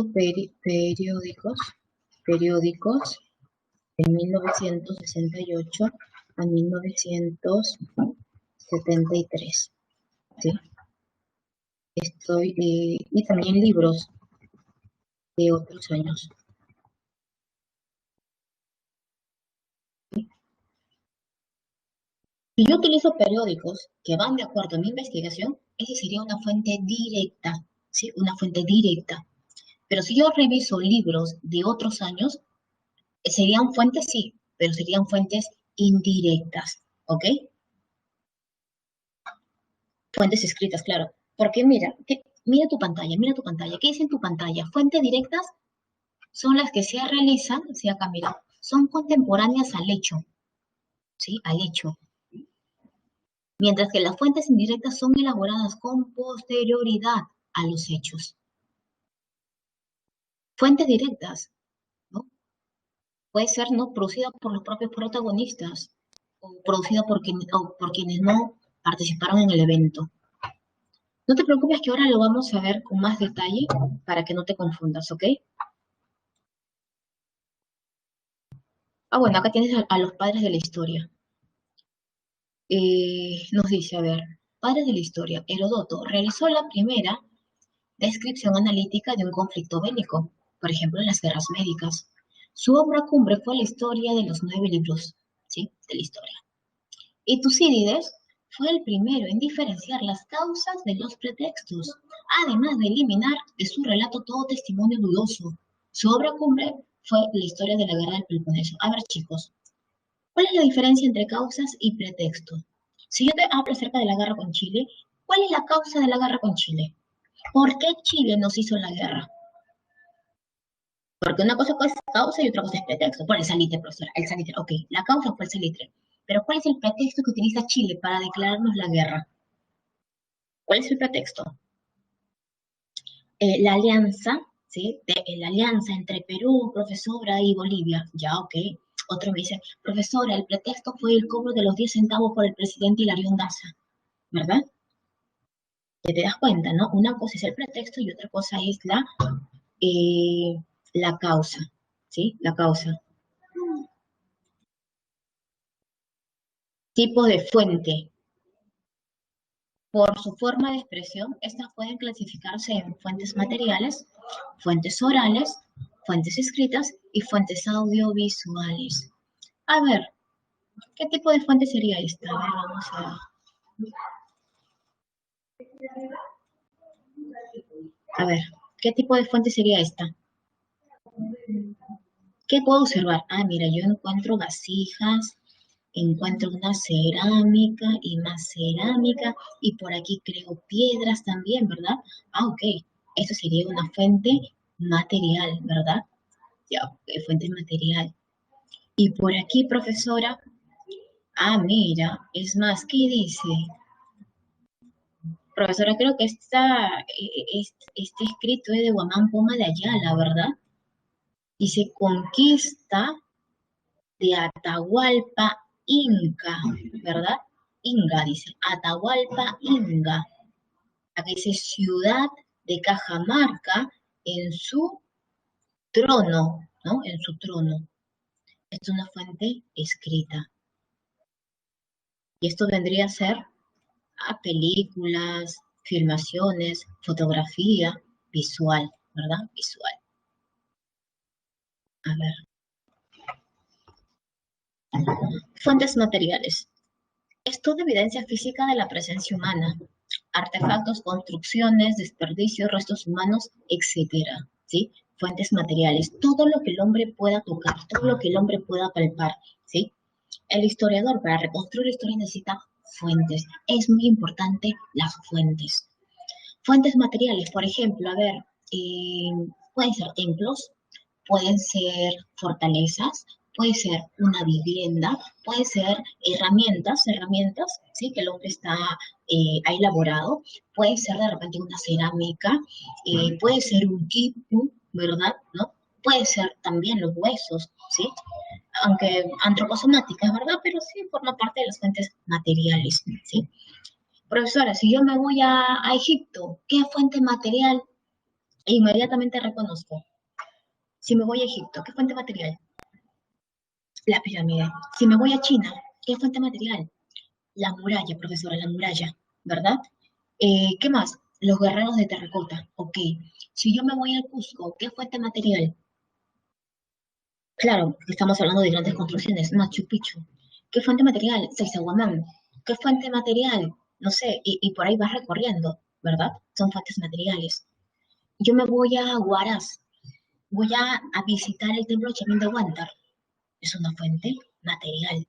periódicos de 1968 a 1973, ¿sí? Y también libros de otros años. Si yo utilizo periódicos que van de acuerdo a mi investigación, esa sería una fuente directa, ¿sí? Una fuente directa. Pero si yo reviso libros de otros años, serían fuentes, sí, pero serían fuentes indirectas, ¿ok? Fuentes escritas, claro. Porque mira, mira tu pantalla. ¿Qué dice en tu pantalla? Fuentes directas son las que se realizan, sí, acá mira, son contemporáneas al hecho, ¿sí? Al hecho. Mientras que las fuentes indirectas son elaboradas con posterioridad a los hechos. Fuentes directas, ¿no? Puede ser no producida por los propios protagonistas o producida o por quienes no participaron en el evento. No te preocupes que ahora lo vamos a ver con más detalle para que no te confundas, ¿ok? Ah, bueno, acá tienes a los padres de la historia. Nos dice, a ver, padres de la historia. Herodoto realizó la primera descripción analítica de un conflicto bélico, por ejemplo, en las guerras médicas. Su obra cumbre fue la historia de los 9 libros, ¿sí? De la historia. Y Tucídides fue el primero en diferenciar las causas de los pretextos, además de eliminar de su relato todo testimonio dudoso. Su obra cumbre fue la historia de la guerra del Peloponeso. A ver, chicos, ¿cuál es la diferencia entre causas y pretextos? Si yo te hablo acerca de la guerra con Chile, ¿cuál es la causa de la guerra con Chile? ¿Por qué Chile nos hizo la guerra? Porque una cosa puede ser causa y otra cosa es pretexto. Por el salitre, profesora. El salitre, ok. La causa fue el salitre. Pero ¿cuál es el pretexto que utiliza Chile para declararnos la guerra? ¿Cuál es el pretexto? La alianza, ¿sí? La alianza entre Perú, profesora, y Bolivia. Ya, ok. Otro me dice, profesora, el pretexto fue el cobro de los 10 centavos por el presidente Hilario Daza, ¿verdad? Que te das cuenta, ¿no? Una cosa es el pretexto y otra cosa es eh, la causa, ¿sí? La causa. Tipo de fuente. Por su forma de expresión, estas pueden clasificarse en fuentes materiales, fuentes orales, fuentes escritas y fuentes audiovisuales. A ver, ¿qué tipo de fuente sería esta? A ver, a ver, ¿qué tipo de fuente sería esta? ¿Qué puedo observar? Ah, mira, yo encuentro vasijas, encuentro una cerámica y más cerámica, y por aquí creo piedras también, ¿verdad? Ah, ok, eso sería una fuente material, ¿verdad? Ya, fuente material. Y por aquí, profesora, ah, mira, es más, ¿qué dice? Profesora, creo que este escrito es de Guamán Poma de Ayala, ¿verdad? Dice conquista de Atahualpa Inca, ¿verdad? Inga, dice, Atahualpa Inga. Aquí dice ciudad de Cajamarca en su trono, ¿no? En su trono. Esto es una fuente escrita. Y esto vendría a ser a películas, filmaciones, fotografía, visual, ¿verdad? Visual. A ver, fuentes materiales. Estudio de evidencia física de la presencia humana, artefactos, construcciones, desperdicios, restos humanos, etcétera, ¿sí? Fuentes materiales, todo lo que el hombre pueda tocar, todo lo que el hombre pueda palpar, ¿sí? El historiador para reconstruir la historia necesita fuentes. Es muy importante las fuentes. Fuentes materiales, por ejemplo, a ver, pueden ser templos, pueden ser fortalezas, puede ser una vivienda, puede ser herramientas, ¿sí? Que el hombre ha elaborado, puede ser de repente una cerámica, puede ser un quipu, ¿verdad? ¿No? Puede ser también los huesos, ¿sí? Aunque antroposomáticas, ¿verdad? Pero sí forma parte de las fuentes materiales, ¿sí? Profesora, si yo me voy a Egipto, ¿qué fuente material inmediatamente reconozco? Si me voy a Egipto, ¿qué fuente material? La pirámide. Si me voy a China, ¿qué fuente material? La muralla, profesora, la muralla, ¿verdad? ¿Qué más? Los guerreros de terracota, ok. Si yo me voy al Cusco, ¿qué fuente material? Claro, estamos hablando de grandes construcciones, Machu Picchu. ¿Qué fuente material? Sacsayhuamán. ¿Qué fuente material? No sé, y por ahí vas recorriendo, ¿verdad? Son fuentes materiales. Yo me voy a Huaraz, voy a visitar el templo Chavín de Huántar. Es una fuente material.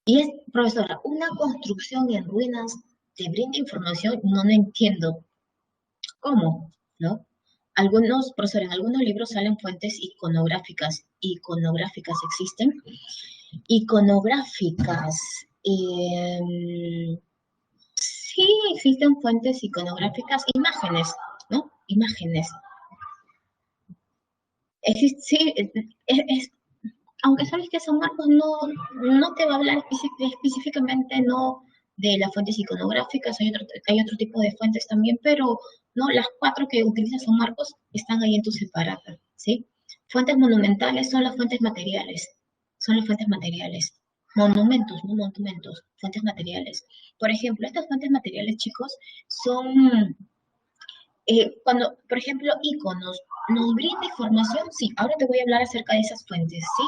Y es, profesora, una construcción en ruinas te brinda información, no, no entiendo cómo, ¿no? Algunos, profesor, en algunos libros salen fuentes iconográficas. Iconográficas existen. Iconográficas. Sí, existen fuentes iconográficas, imágenes, ¿no? Imágenes. Sí, aunque sabes que San Marcos no te va a hablar específicamente no de las fuentes iconográficas, hay otro tipo de fuentes también, pero no, las cuatro que utiliza San Marcos están ahí en tu separata, ¿sí? Fuentes monumentales son las fuentes materiales, son las fuentes materiales. Monumentos, no monumentos, fuentes materiales. Por ejemplo, estas fuentes materiales, chicos, son cuando, por ejemplo, iconos nos brinda información, sí, ahora te voy a hablar acerca de esas fuentes, ¿sí?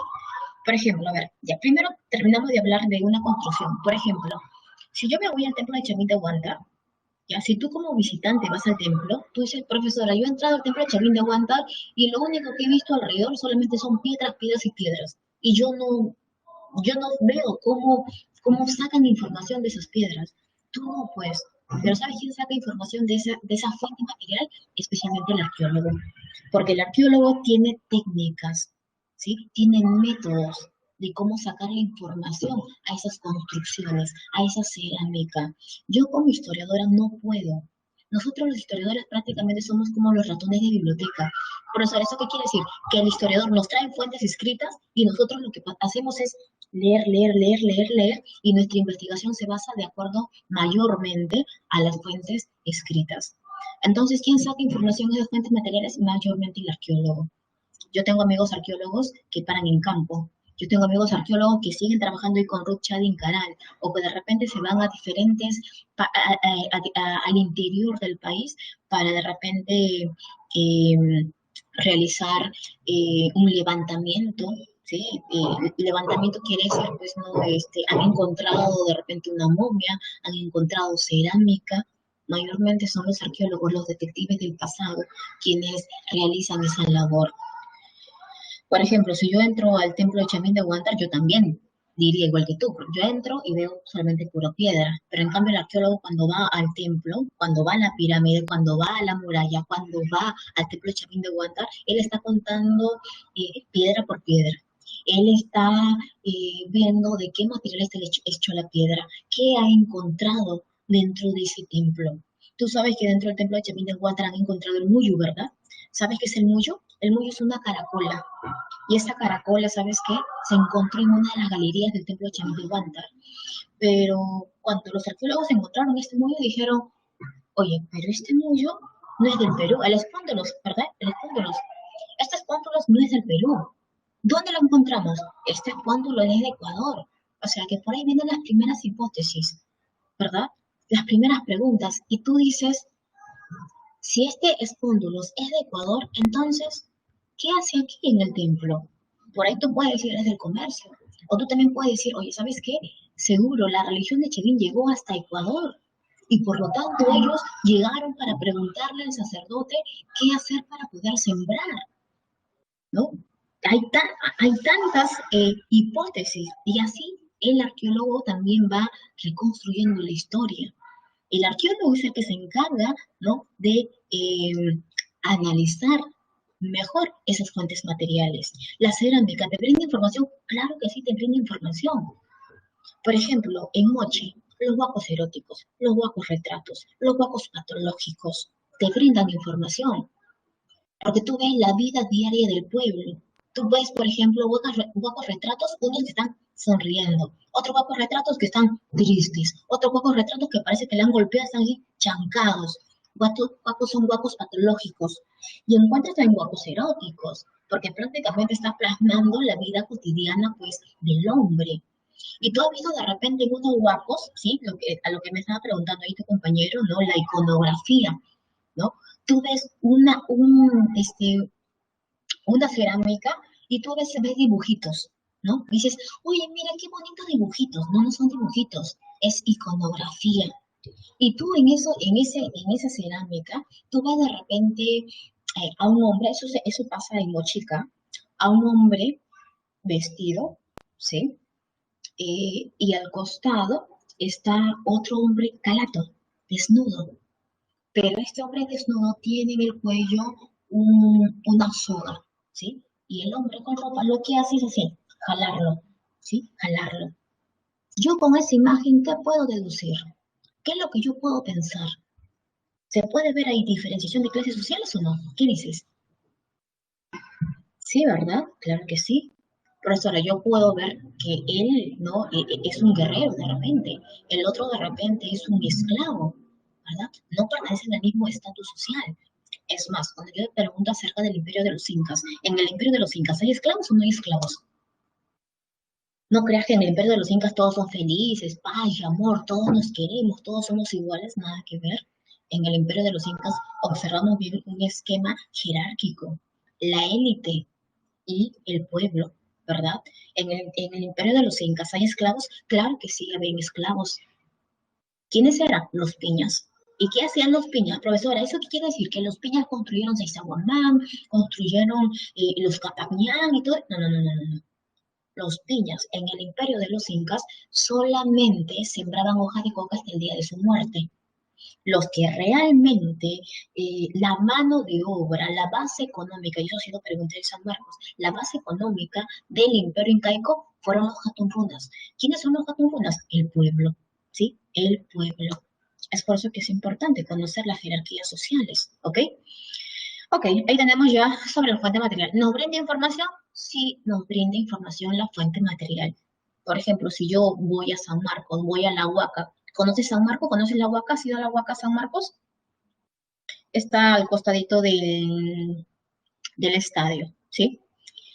Por ejemplo, a ver, ya primero terminamos de hablar de una construcción. Por ejemplo, si yo me voy al templo de Chavinda Huántar, ya si tú como visitante vas al templo, tú dices, profesora, yo he entrado al templo de Chavinda Huántar y lo único que he visto alrededor solamente son piedras, piedras y piedras. Y yo no veo cómo sacan información de esas piedras. Tú no, pues. Pero ¿sabes quién saca información de esa fuente material? Especialmente el arqueólogo. Porque el arqueólogo tiene técnicas, ¿sí? Tiene métodos de cómo sacar la información a esas construcciones, a esa cerámica. Yo como historiadora no puedo. Nosotros los historiadores prácticamente somos como los ratones de biblioteca. Profesor, ¿eso qué quiere decir? Que el historiador nos trae fuentes escritas y nosotros lo que hacemos es leer, leer, leer, leer, leer, y nuestra investigación se basa de acuerdo mayormente a las fuentes escritas. Entonces, ¿quién saca información de las fuentes materiales? Mayormente el arqueólogo. Yo tengo amigos arqueólogos que paran en campo. Yo tengo amigos arqueólogos que siguen trabajando ahí con Ruth Chadin Caral o que de repente se van a diferentes, al interior del país para de repente eh, realizar un levantamiento. ¿Sí? Levantamiento quiere decir, pues, no, han encontrado de repente una momia, han encontrado cerámica. Mayormente son los arqueólogos, los detectives del pasado, quienes realizan esa labor. Por ejemplo, si yo entro al templo de Chamín de Huántar, yo también diría igual que tú, porque yo entro y veo solamente pura piedra, pero en cambio el arqueólogo cuando va al templo, cuando va a la pirámide, cuando va a la muralla, cuando va al templo de Chamín de Huántar, él está contando piedra por piedra. Él está viendo de qué material está hecho la piedra, qué ha encontrado dentro de ese templo. Tú sabes que dentro del templo de Chamín de Huántar han encontrado el muyu, ¿verdad? ¿Sabes qué es el muyu? El muyu es una caracola. Y esta caracola, ¿sabes qué? Se encontró en una de las galerías del templo de Chamilhuántar. Pero cuando los arqueólogos encontraron este mullo, dijeron, oye, pero este mullo no es del Perú, el espóndolos, ¿verdad? El espóndolos. Este espóndolos no es del Perú. ¿Dónde lo encontramos? Este espóndulo es de Ecuador. O sea que por ahí vienen las primeras hipótesis, ¿verdad? Las primeras preguntas. Y tú dices, si este espóndulos es de Ecuador, entonces, ¿qué hace aquí en el templo? Por ahí tú puedes decir, es del comercio. O tú también puedes decir, oye, ¿sabes qué? Seguro la religión de Chedín llegó hasta Ecuador. Y por lo tanto ellos llegaron para preguntarle al sacerdote qué hacer para poder sembrar, ¿no? Hay, hay tantas hipótesis y así el arqueólogo también va reconstruyendo la historia. El arqueólogo es el que se encarga, ¿no?, de analizar mejor esas fuentes materiales. La cerámica te brinda información, claro que sí te brinda información. Por ejemplo, en Moche, los huacos eróticos, los huacos retratos, los huacos patológicos te brindan información, porque tú ves la vida diaria del pueblo. Tú ves, por ejemplo, huacos retratos, unos que están sonriendo, otros huacos retratos que están tristes, otros huacos retratos que parece que le han golpeado, están ahí chancados. Huacos son huacos patológicos. Y encuentras también huacos eróticos, porque prácticamente está plasmando la vida cotidiana, pues, del hombre. Y tú has visto de repente en unos huacos, ¿sí? A lo que me estaba preguntando ahí tu compañero, ¿no? La iconografía, ¿no? Tú ves una cerámica y tú ves dibujitos, ¿no? Dices, oye, mira qué bonitos dibujitos. No, no son dibujitos. es iconografía. Y tú en esa cerámica, tú ves de repente a un hombre, eso pasa en Mochica, a un hombre vestido, ¿sí? Y al costado está otro hombre calato, desnudo. Pero este hombre desnudo tiene en el cuello una soga, ¿sí? Y el hombre con ropa lo que hace es así, jalarlo, ¿sí? Jalarlo. Yo con esa imagen, ¿qué puedo deducir? ¿Qué es lo que yo puedo pensar? ¿Se puede ver ahí diferenciación de clases sociales o no? ¿Qué dices? Sí, ¿verdad? Claro que sí. Profesora, yo puedo ver que él, ¿no? Es un guerrero de repente, el otro de repente es un esclavo, ¿verdad? No pertenecen al mismo estatus social. Es más, cuando yo le pregunto acerca del imperio de los incas, ¿en el imperio de los incas hay esclavos o no hay esclavos? No creas que en el imperio de los incas todos son felices, paz y amor, todos nos queremos, todos somos iguales, nada que ver. En el imperio de los incas observamos bien un esquema jerárquico, la élite y el pueblo, ¿verdad? En el imperio de los incas hay esclavos, claro que sí, había esclavos. ¿Quiénes eran? Los piñas. ¿Y qué hacían los piñas, profesora? ¿Eso qué quiere decir? Que los piñas construyeron Sacsayhuamán, construyeron los Capacñán y todo. No, no, no, no, no. Los piñas en el imperio de los incas solamente sembraban hojas de coca hasta el día de su muerte. Los que realmente la mano de obra, la base económica, yo he sido pregunté de San Marcos, la base económica del imperio incaico fueron los Jatunrunas. ¿Quiénes son los Jatunrunas? El pueblo, ¿sí? El pueblo. Es por eso que es importante conocer las jerarquías sociales, ¿ok? Ok, ahí tenemos ya sobre la fuente material. ¿Nos brinda información? Sí, nos brinda información la fuente material. Por ejemplo, si yo voy a San Marcos, voy a la Huaca. ¿Conoces San Marcos? ¿Conoces la Huaca? ¿Has ido a la Huaca San Marcos? Está al costadito del estadio, ¿sí?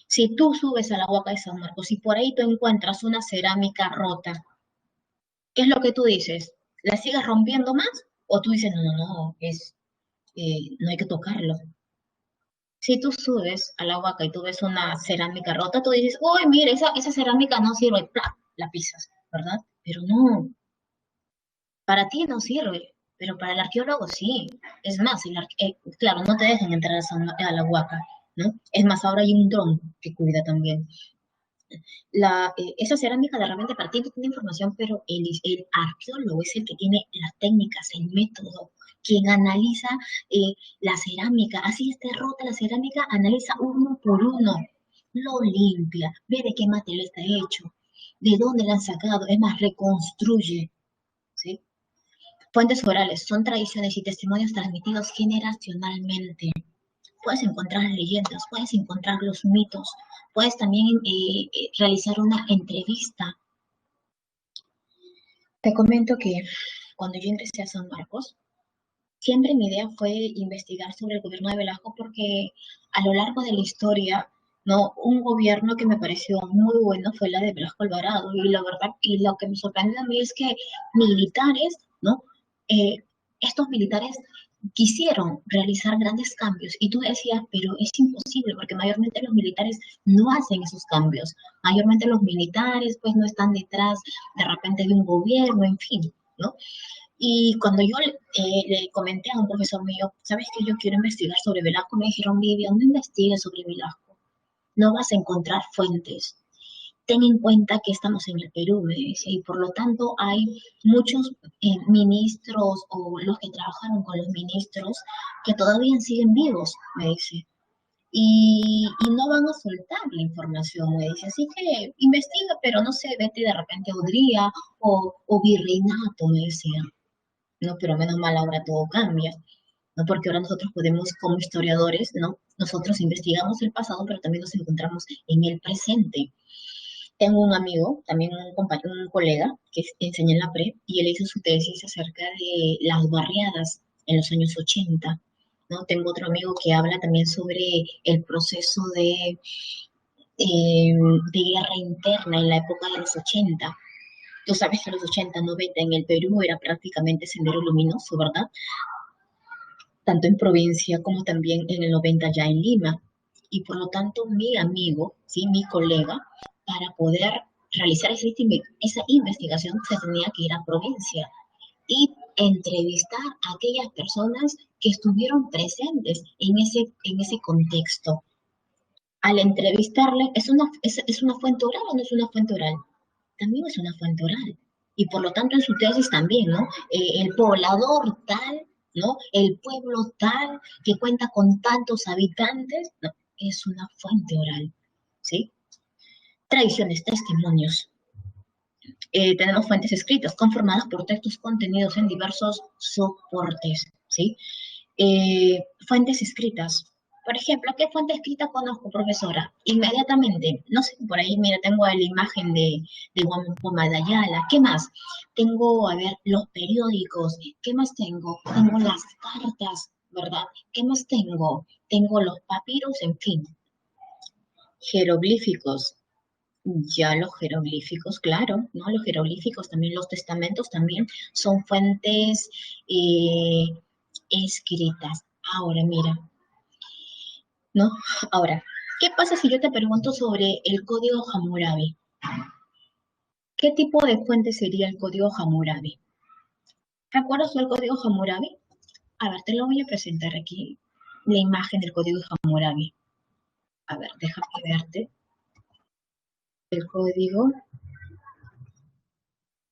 Si tú subes a la Huaca de San Marcos y por ahí tú encuentras una cerámica rota, ¿qué es lo que tú dices? ¿La sigues rompiendo más? ¿O tú dices, no, no, no, no hay que tocarlo? Si tú subes a la Huaca y tú ves una cerámica rota, tú dices, uy, mira, esa cerámica no sirve, ¡plá! La pisas, ¿verdad? Pero no, para ti no sirve, pero para el arqueólogo sí. Es más, claro, no te dejan entrar a la Huaca, ¿no? Es más, ahora hay un dron que cuida también. Esa cerámica de repente para ti no tiene información, pero el arqueólogo es el que tiene las técnicas, el método, quien analiza la cerámica. Así esté rota la cerámica, analiza uno por uno, lo limpia, ve de qué material está hecho, de dónde la han sacado, es más, reconstruye, ¿sí? Fuentes orales son tradiciones y testimonios transmitidos generacionalmente. Puedes encontrar leyendas, puedes encontrar los mitos, puedes también realizar una entrevista. Te comento que cuando yo ingresé a San Marcos, siempre mi idea fue investigar sobre el gobierno de Velasco porque a lo largo de la historia, no, un gobierno que me pareció muy bueno fue la de Velasco Alvarado y la verdad y lo que me sorprende a mí es que militares, ¿no? Eh, estos militares quisieron realizar grandes cambios y tú decías, pero es imposible porque mayormente los militares no hacen esos cambios, mayormente los militares pues no están detrás de repente de un gobierno, en fin, ¿no? Y cuando yo le comenté a un profesor mío, ¿sabes que yo quiero investigar sobre Velasco? Me dijeron, Vivian, no investigues sobre Velasco, no vas a encontrar fuentes. Ten en cuenta que estamos en el Perú, me dice, y por lo tanto hay muchos ministros o los que trabajaron con los ministros que todavía siguen vivos, me dice. Y no van a soltar la información, me dice. Así que investiga, pero no sé, vete de repente a Udría o Virreinato, me decía. No, pero menos mal ahora todo cambia, ¿no? Porque ahora nosotros podemos, como historiadores, ¿no? Nosotros investigamos el pasado, pero también nos encontramos en el presente. Tengo un amigo, también un colega, que enseña en la PRE, y él hizo su tesis acerca de las barriadas en los años 80, ¿no? Tengo otro amigo que habla también sobre el proceso de guerra interna en la época de los 80. Tú sabes que los 80, 90 en el Perú era prácticamente sendero luminoso, ¿verdad? Tanto en provincia como también en el 90 ya en Lima. Y por lo tanto, mi amigo, ¿sí? Mi colega, para poder realizar esa investigación se tenía que ir a provincia y entrevistar a aquellas personas que estuvieron presentes en ese contexto. Al entrevistarle, es una fuente oral o no es una fuente oral? También es una fuente oral. Y por lo tanto en su tesis también, ¿no? El poblador tal, ¿no? El pueblo tal, que cuenta con tantos habitantes, ¿no? Es una fuente oral, ¿sí? Tradiciones, testimonios. Tenemos fuentes escritas conformadas por textos contenidos en diversos soportes, ¿sí? Fuentes escritas. Por ejemplo, ¿qué fuente escrita conozco, profesora? Inmediatamente, no sé, por ahí, mira, tengo la imagen de Guampo de Ayala. ¿Qué más? Tengo, a ver, los periódicos. ¿Qué más tengo? Tengo las cartas, ¿verdad? ¿Qué más tengo? Tengo los papiros, en fin. Jeroglíficos. Ya los jeroglíficos, claro, ¿no? Los jeroglíficos, también los testamentos, también son fuentes eh, escritas. Ahora, mira, ¿no? Ahora, ¿qué pasa si yo te pregunto sobre el código Hammurabi? ¿Qué tipo de fuente sería el código Hammurabi? ¿Recuerdas tú el código Hammurabi? A ver, te lo voy a presentar aquí, la imagen del código Hammurabi. A ver, déjame verte el código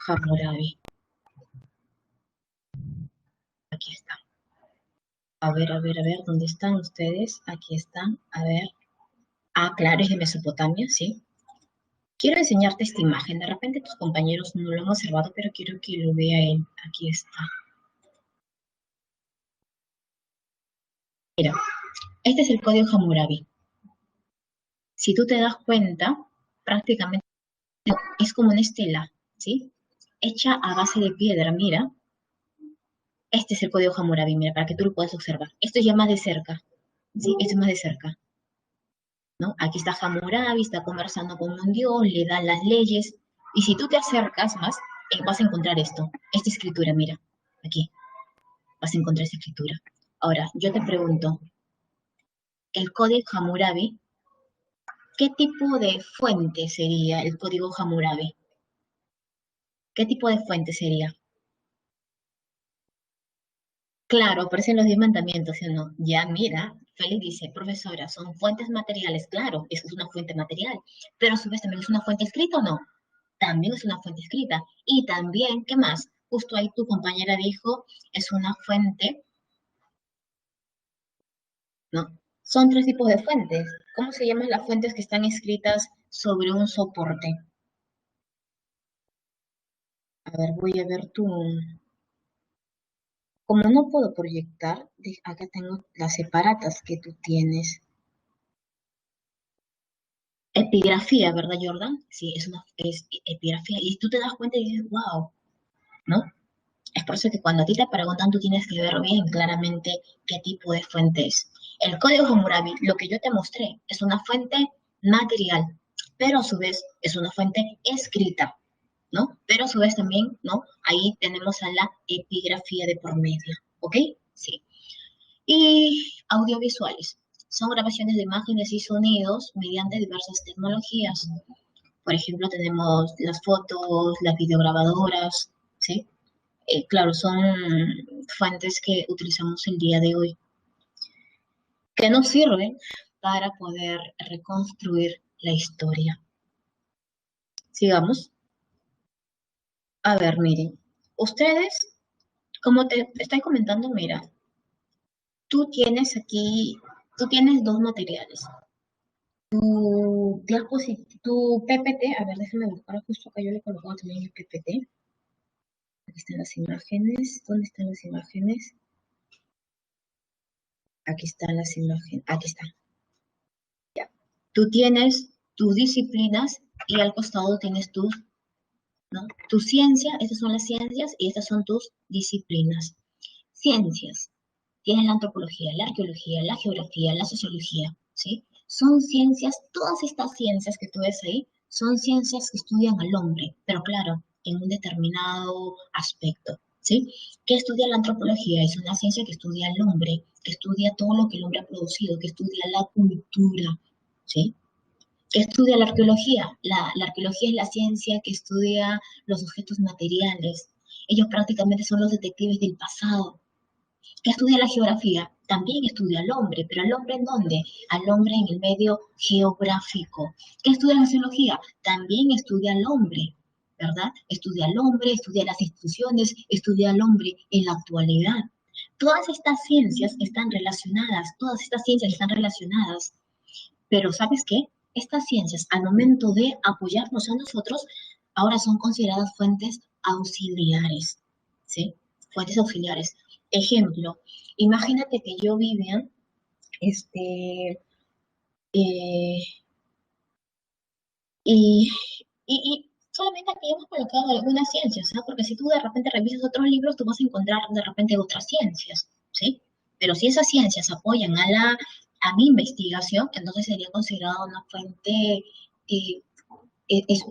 Hammurabi. Aquí está. A ver, ¿dónde están ustedes? Aquí están, a ver. Ah, claro, es de Mesopotamia, sí. Quiero enseñarte esta imagen. De repente tus compañeros no lo han observado, pero quiero que lo vea él. Aquí está. Mira, este es el código Hammurabi. Si tú te das cuenta, prácticamente es como una estela, ¿sí? Hecha a base de piedra, mira. Este es el código Hammurabi, mira, para que tú lo puedas observar. Esto es ya más de cerca, ¿sí? Esto es más de cerca, ¿no? Aquí está Hammurabi, está conversando con un dios, le dan las leyes. Y si tú te acercas más, vas a encontrar esto, esta escritura, mira, aquí, vas a encontrar esta escritura. Ahora, yo te pregunto, el código Hammurabi, ¿qué tipo de fuente sería el código Hammurabi? ¿Qué tipo de fuente sería? Claro, aparecen los 10 mandamientos, ¿sí o no? Ya mira, Félix dice, profesora, son fuentes materiales, claro, eso es una fuente material, pero a su vez también es una fuente escrita o no, también es una fuente escrita. Y también, ¿qué más? Justo ahí tu compañera dijo, es una fuente, ¿no? Son tres tipos de fuentes. ¿Cómo se llaman las fuentes que están escritas sobre un soporte? A ver, voy a ver tu... Como no puedo proyectar, acá tengo las separatas que tú tienes. Epigrafía, ¿verdad, Jordan? Sí, es epigrafía. Y tú te das cuenta y dices, wow, ¿no? Es por eso que cuando a ti te preguntan, tú tienes que ver bien claramente qué tipo de fuente es. El código Hammurabi, lo que yo te mostré, es una fuente material, pero a su vez es una fuente escrita, ¿no? Pero a su vez también, ¿no? Ahí tenemos a la epigrafía de por medio, ¿ok? Sí. Y audiovisuales. Son grabaciones de imágenes y sonidos mediante diversas tecnologías. Por ejemplo, tenemos las fotos, las videograbadoras, ¿sí? Claro, son fuentes que utilizamos el día de hoy, que nos sirven para poder reconstruir la historia. Sigamos. A ver, miren, ustedes, como te estoy comentando, mira, tú tienes aquí, tú tienes dos materiales. Tu PPT, a ver, déjame buscar, justo acá yo le he colocado también el PPT. Aquí están las imágenes. ¿Dónde están las imágenes? Aquí están las imágenes. Aquí están. Ya. Tú tienes tus disciplinas y al costado tienes tus, ¿no? Tu ciencia, estas son las ciencias y estas son tus disciplinas. Ciencias. Tienes la antropología, la arqueología, la geografía, la sociología, ¿sí? Son ciencias, todas estas ciencias que tú ves ahí, son ciencias que estudian al hombre, pero claro, en un determinado aspecto, ¿sí? ¿Qué estudia la antropología? Es una ciencia que estudia al hombre, que estudia todo lo que el hombre ha producido, que estudia la cultura, ¿sí? ¿Qué estudia la arqueología? La arqueología es la ciencia que estudia los objetos materiales. Ellos prácticamente son los detectives del pasado. ¿Qué estudia la geografía? También estudia al hombre, pero ¿al hombre en dónde? Al hombre en el medio geográfico. ¿Qué estudia la sociología? También estudia al hombre, ¿verdad? Estudia al hombre, estudia las instituciones, estudia al hombre en la actualidad. Todas estas ciencias están relacionadas, todas estas ciencias están relacionadas, pero ¿sabes qué? Estas ciencias, al momento de apoyarnos a nosotros, ahora son consideradas fuentes auxiliares, ¿sí? Fuentes auxiliares. Ejemplo, imagínate que yo, Vivian, este, eh, y, y solamente aquí hemos colocado algunas ciencias, ¿ah? Porque si tú de repente revisas otros libros, tú vas a encontrar de repente otras ciencias, ¿sí? Pero si esas ciencias apoyan a mi investigación, entonces sería considerada una fuente, eh,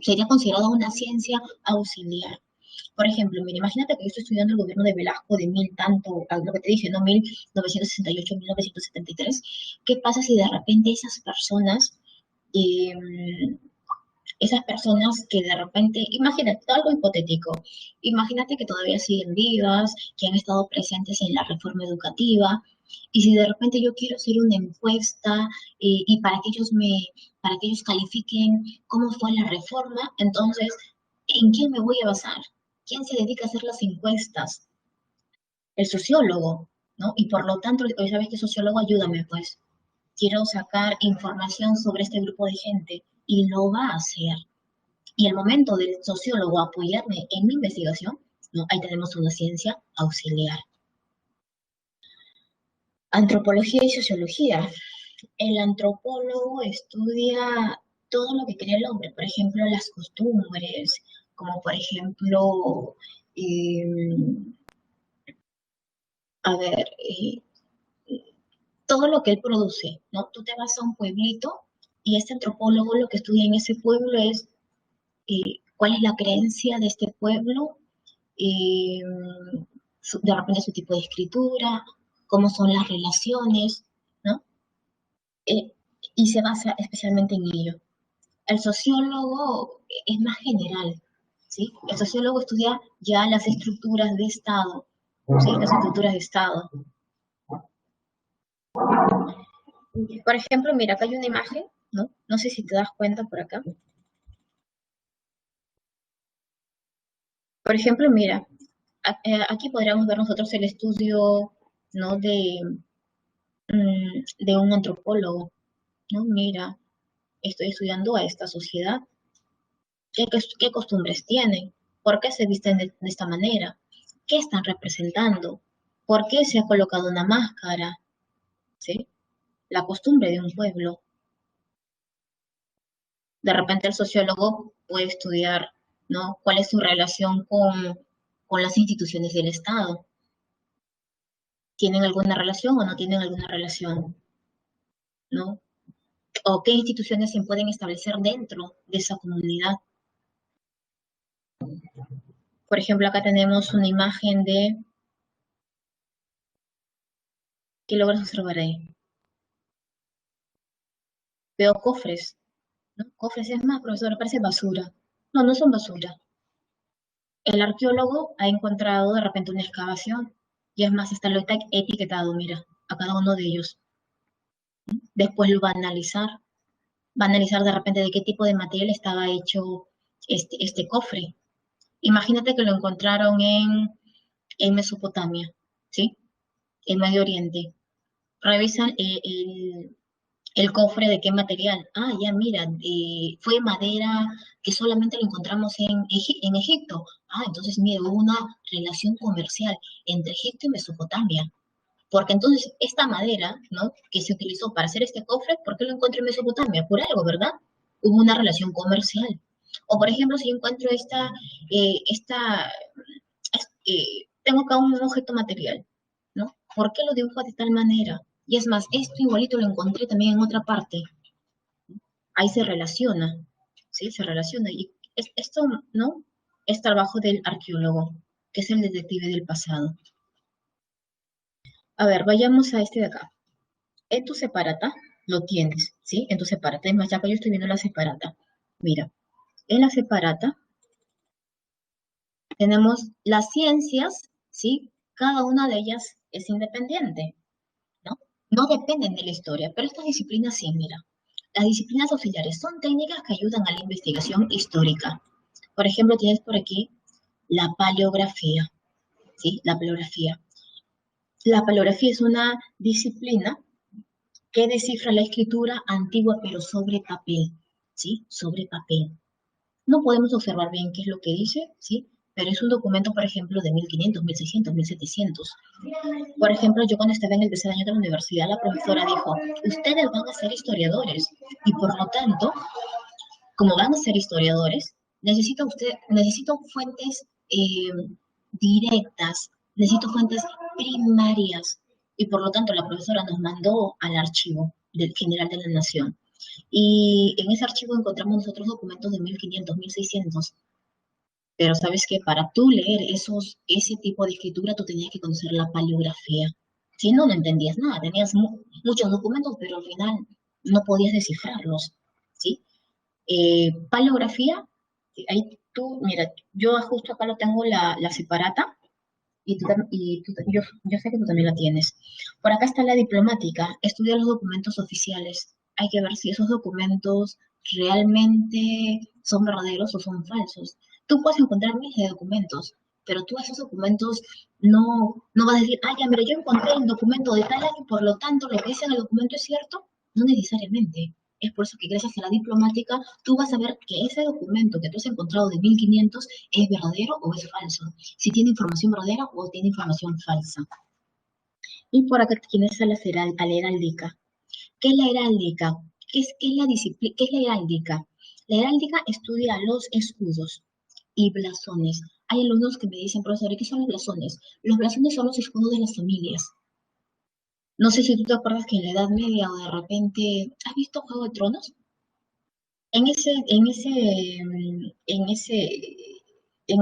sería considerada una ciencia auxiliar. Por ejemplo, mira, imagínate que yo estoy estudiando el gobierno de Velasco de mil tanto, lo que te dije, ¿no? 1968, 1973. ¿Qué pasa si de repente eh, esas personas que de repente, imagínate, algo hipotético, imagínate que todavía siguen vivas, que han estado presentes en la reforma educativa, y si de repente yo quiero hacer una encuesta y para que ellos califiquen cómo fue la reforma, entonces, ¿en quién me voy a basar? ¿Quién se dedica a hacer las encuestas? El sociólogo, ¿no? Y por lo tanto, oye, ¿sabes qué sociólogo? Ayúdame, pues. Quiero sacar información sobre este grupo de gente y lo va a hacer. Y el momento del sociólogo apoyarme en mi investigación, ¿no? Ahí tenemos una ciencia auxiliar. Antropología y sociología. El antropólogo estudia todo lo que crea el hombre, por ejemplo, las costumbres, como por ejemplo, eh, a ver, todo lo que él produce, ¿no? Tú te vas a un pueblito y este antropólogo lo que estudia en ese pueblo es cuál es la creencia de este pueblo, eh, de repente su tipo de escritura, cómo son las relaciones, ¿no? Eh, y se basa especialmente en ello. El sociólogo es más general, ¿sí? El sociólogo estudia ya las estructuras de Estado, ¿sí? Las estructuras de Estado. Por ejemplo, mira, acá hay una imagen, ¿no? No sé si te das cuenta por acá. Por ejemplo, mira, aquí podríamos ver nosotros el estudio, ¿no? De un antropólogo, ¿no? Mira, estoy estudiando a esta sociedad, qué costumbres tienen, por qué se visten de esta manera, qué están representando, por qué se ha colocado una máscara, ¿sí? La costumbre de un pueblo. De repente el sociólogo puede estudiar, ¿no? ¿Cuál es su relación con las instituciones del Estado? ¿Tienen alguna relación o no tienen alguna relación? ¿No? ¿O qué instituciones se pueden establecer dentro de esa comunidad? Por ejemplo, acá tenemos una imagen de, ¿qué logras observar ahí? Veo cofres, ¿no? Cofres es más, profesor, parece basura. No, no son basura. El arqueólogo ha encontrado de repente una excavación y es más, está lo está etiquetado, mira, a cada uno de ellos. Después lo va a analizar de repente de qué tipo de material estaba hecho este cofre. Imagínate que lo encontraron en Mesopotamia, ¿sí? En Medio Oriente. Revisan el cofre de qué material. Ah, ya mira, fue madera que solamente lo encontramos en Egipto. Ah, entonces mira, hubo una relación comercial entre Egipto y Mesopotamia. Porque entonces esta madera, ¿no? Que se utilizó para hacer este cofre, ¿por qué lo encuentro en Mesopotamia? Por algo, ¿verdad? Hubo una relación comercial. O por ejemplo, si yo encuentro tengo acá un objeto material, ¿no? ¿Por qué lo dibujo de tal manera? Y es más, esto igualito lo encontré también en otra parte. Ahí se relaciona, ¿sí? Se relaciona. Y esto, ¿no? Es trabajo del arqueólogo, que es el detective del pasado. A ver, vayamos a este de acá. En tu separata lo tienes. ¿sí? En tu separata. Es más, ya que yo estoy viendo la separata. Mira, en la separata tenemos las ciencias, ¿sí? Cada una de ellas es independiente, ¿no? No dependen de la historia, pero estas disciplinas sí, mira. Las disciplinas auxiliares son técnicas que ayudan a la investigación histórica. Por ejemplo, tienes por aquí la paleografía, ¿sí? La paleografía. La paleografía es una disciplina que descifra la escritura antigua, pero sobre papel, ¿sí? Sobre papel. No podemos observar bien qué es lo que dice, ¿sí? Pero es un documento, por ejemplo, de 1500, 1600, 1700. Por ejemplo, yo cuando estaba en el tercer año de la universidad, la profesora dijo, ustedes van a ser historiadores y por lo tanto, como van a ser historiadores, necesito fuentes directas, necesito fuentes primarias y por lo tanto la profesora nos mandó al archivo del General de la Nación. Y en ese archivo encontramos nosotros documentos de 1500, 1600. Pero sabes que para tú leer ese tipo de escritura, tú tenías que conocer la paleografía. Si no, no entendías nada. Tenías muchos documentos, pero al final no podías descifrarlos. ¿Sí? Paleografía, ahí tú, mira, yo justo acá lo tengo la separata y, yo sé que tú también la tienes. Por acá está la diplomática, estudia los documentos oficiales. Hay que ver si esos documentos realmente son verdaderos o son falsos. Tú puedes encontrar miles de documentos, pero tú esos documentos no vas a decir, ah, ya, mira, yo encontré el documento de tal año, por lo tanto, lo que dice en el documento es cierto. No necesariamente. Es por eso que gracias a la diplomática tú vas a ver que ese documento que tú has encontrado de 1500 es verdadero o es falso, si tiene información verdadera o tiene información falsa. Y por acá tienes a la heráldica. ¿Qué es la heráldica? ¿Qué es la heráldica? La heráldica estudia los escudos y blasones. Hay alumnos que me dicen, profesor, ¿qué son los blasones? Los blasones son los escudos de las familias. No sé si tú te acuerdas que en la Edad Media o de repente, ¿has visto Juego de Tronos? En ese, en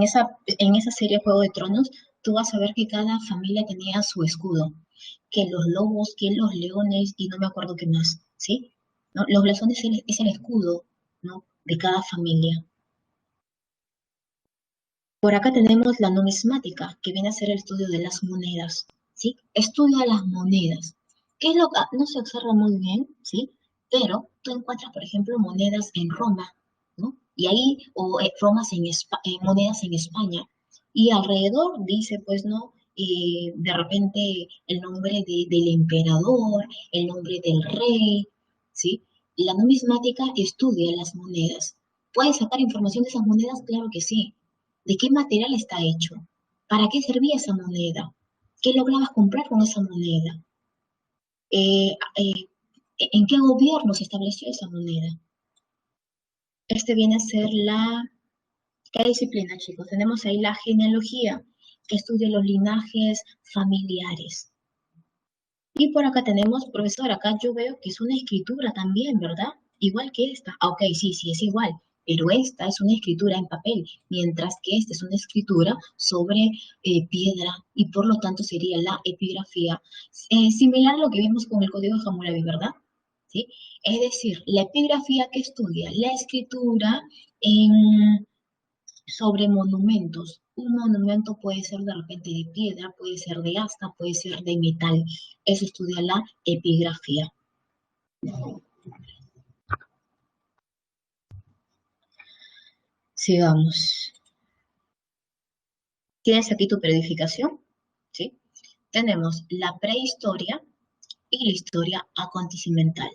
esa serie Juego de Tronos, tú vas a ver que cada familia tenía su escudo, que los lobos, que los leones, y no me acuerdo qué más, ¿sí? ¿No? Los blasones es el escudo, ¿no? De cada familia. Por acá tenemos la numismática, que viene a ser el estudio de las monedas, ¿sí? Estudia las monedas. ¿Qué es lo que no se observa muy bien, ¿sí? Pero tú encuentras, por ejemplo, monedas en Roma, ¿no? Y ahí, o monedas en España. Y alrededor dice, pues, ¿no? De repente el nombre del emperador, el nombre del rey, ¿sí? La numismática estudia las monedas. ¿Puedes sacar información de esas monedas? Claro que sí. ¿De qué material está hecho? ¿Para qué servía esa moneda? ¿Qué lograbas comprar con esa moneda? ¿En qué gobierno se estableció esa moneda? Este viene a ser ¿qué disciplina, chicos? Tenemos ahí la genealogía, que estudia los linajes familiares. Y por acá tenemos, profesor, acá yo veo que es una escritura también, ¿verdad? Igual que esta. Ah, ok, sí, sí, es igual. Pero esta es una escritura en papel, mientras que esta es una escritura sobre piedra y por lo tanto sería la epigrafía. Similar a lo que vimos con el código de Hammurabi, ¿verdad? ¿Sí? Es decir, la epigrafía que estudia la escritura en sobre monumentos. Un monumento puede ser de repente de piedra, puede ser de asta, puede ser de metal. Eso estudia la epigrafía. Sigamos. ¿Tienes aquí tu periodificación? ¿Sí? Tenemos la prehistoria y la historia acontecimental.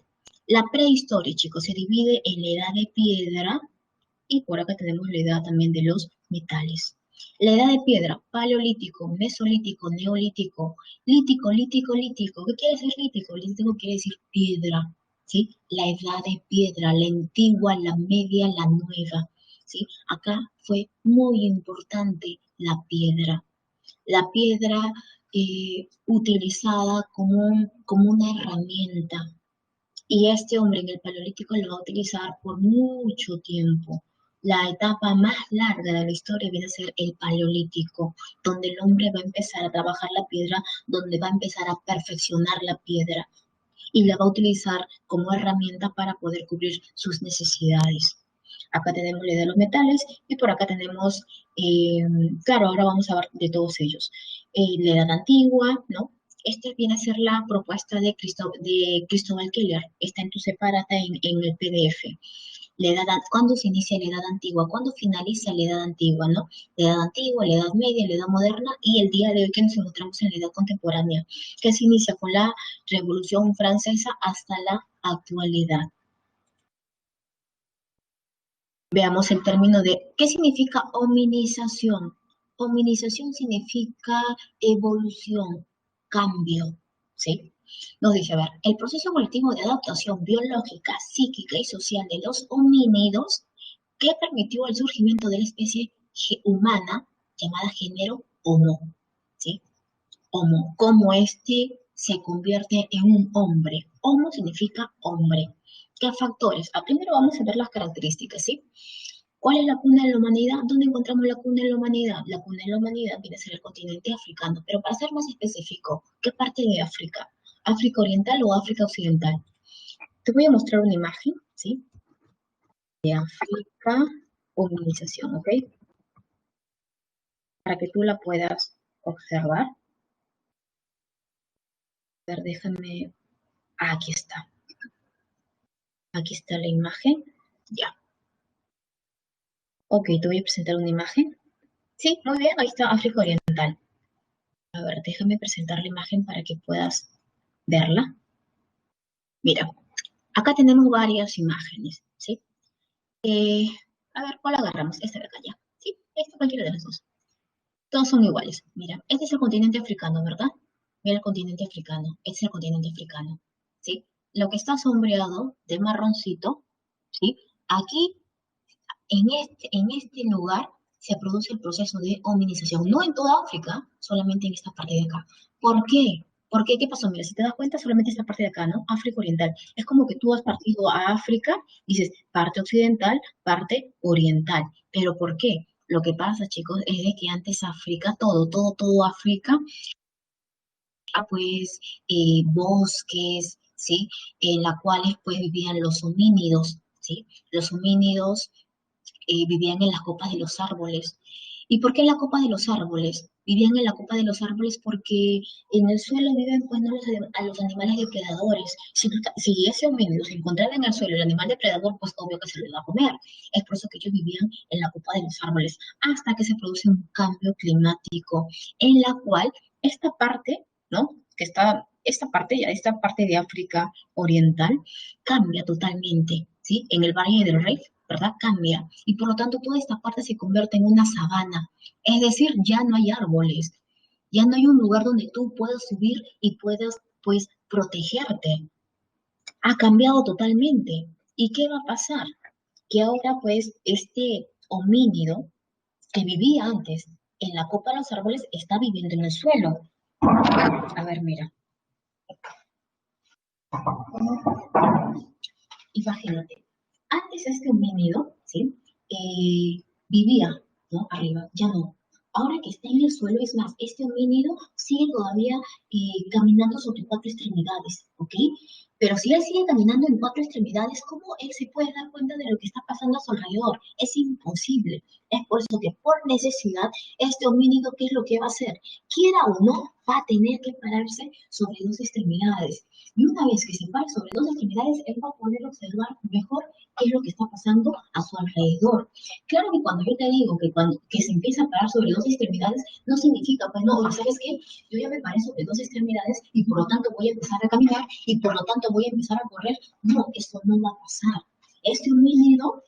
La prehistoria, chicos, se divide en la edad de piedra y por acá tenemos la edad también de los metales. La edad de piedra, paleolítico, mesolítico, neolítico, lítico. ¿Qué quiere decir lítico? Lítico quiere decir piedra, ¿sí? La edad de piedra, la antigua, la media, la nueva, ¿sí? Acá fue muy importante la piedra. La piedra utilizada como una herramienta, y este hombre en el Paleolítico lo va a utilizar por mucho tiempo. La etapa más larga de la historia viene a ser el Paleolítico, donde el hombre va a empezar a trabajar la piedra, donde va a empezar a perfeccionar la piedra. y la va a utilizar como herramienta para poder cubrir sus necesidades. Acá tenemos la edad de los metales y por acá tenemos, eh, claro, ahora vamos a ver de todos ellos. La edad antigua, ¿no? Esta viene a ser la propuesta de Cristóbal Keller. Está en tu separata en el PDF. ¿Cuándo se inicia la edad antigua? ¿Cuándo finaliza la edad antigua, no? La edad antigua, la edad media, la edad moderna y el día de hoy que nos encontramos en la edad contemporánea, que se inicia con la Revolución Francesa hasta la actualidad. Veamos el término de ¿qué significa hominización? Hominización significa evolución, cambio, ¿sí? Nos dice, a ver, el proceso evolutivo de adaptación biológica, psíquica y social de los homínidos que permitió el surgimiento de la especie humana llamada género Homo, ¿sí? Homo, como este se convierte en un hombre. Homo significa hombre. ¿Qué factores? Primero vamos a ver las características, ¿sí? ¿Cuál es la cuna de la humanidad? ¿Dónde encontramos la cuna de la humanidad? La cuna de la humanidad viene a ser el continente africano, pero para ser más específico, ¿qué parte de África? ¿África Oriental o África Occidental? Te voy a mostrar una imagen, ¿sí? De África, humanización, ¿ok? Para que tú la puedas observar. A ver, déjame. Aquí está. Aquí está la imagen. Ya. Ok, te voy a presentar una imagen. Sí, muy bien, ahí está África Oriental. A ver, déjame presentar la imagen para que puedas verla. Mira, acá tenemos varias imágenes, ¿sí? Eh, a ver, ¿cuál agarramos? Esta de acá ya. Sí, esta cualquiera de las dos. Todos son iguales. Mira, este es el continente africano, ¿verdad? Mira el continente africano. Este es el continente africano, ¿sí? Lo que está sombreado de marroncito, ¿sí? Aquí en este lugar se produce el proceso de hominización, no en toda África, solamente en esta parte de acá. ¿Por qué? ¿Por qué? ¿Qué pasó? Mira, si te das cuenta, solamente esta parte de acá, ¿no? África Oriental. Es como que tú has partido a África, dices parte occidental, parte oriental. ¿Pero por qué? Lo que pasa, chicos, es de que antes África, todo África, pues bosques, ¿sí? En la cuales pues vivían los homínidos, ¿sí? Los homínidos vivían en las copas de los árboles. ¿Y por qué en la copa de los árboles? Vivían en la copa de los árboles porque en el suelo viven pues no a los animales depredadores. Si ese homínido se encontraba en el suelo, el animal depredador, pues obvio que se lo iba a comer. Es por eso que ellos vivían en la copa de los árboles, hasta que se produce un cambio climático en la cual esta parte, ¿no? Esta parte de África Oriental cambia totalmente, ¿sí? En el Valle del Rift, ¿verdad? Cambia. Y por lo tanto toda esta parte se convierte en una sabana. Es decir, ya no hay árboles, ya no hay un lugar donde tú puedas subir y puedas, pues, protegerte. Ha cambiado totalmente. ¿Y qué va a pasar? Que ahora, pues, este homínido que vivía antes en la copa de los árboles está viviendo en el suelo. A ver, mira. Imagínate, antes este homínido, ¿sí? Vivía, ¿no? Arriba, ya no. Ahora que está en el suelo, es más, este homínido sigue todavía caminando sobre cuatro extremidades, ¿ok? Pero si él sigue caminando en cuatro extremidades, ¿cómo él se puede dar cuenta de lo que está pasando a su alrededor? Es imposible. Es por eso que por necesidad, este homínido, ¿qué es lo que va a hacer? Quiera o no, va a tener que pararse sobre dos extremidades. Y una vez que se pare sobre dos extremidades, él va a poder observar mejor qué es lo que está pasando a su alrededor. Claro que cuando yo te digo que se empieza a parar sobre dos extremidades, no significa, pues no, ¿sabes qué? Yo ya me paré sobre dos extremidades y por lo tanto voy a empezar a caminar y por lo tanto voy a empezar a correr. No, esto no va a pasar. Este homínido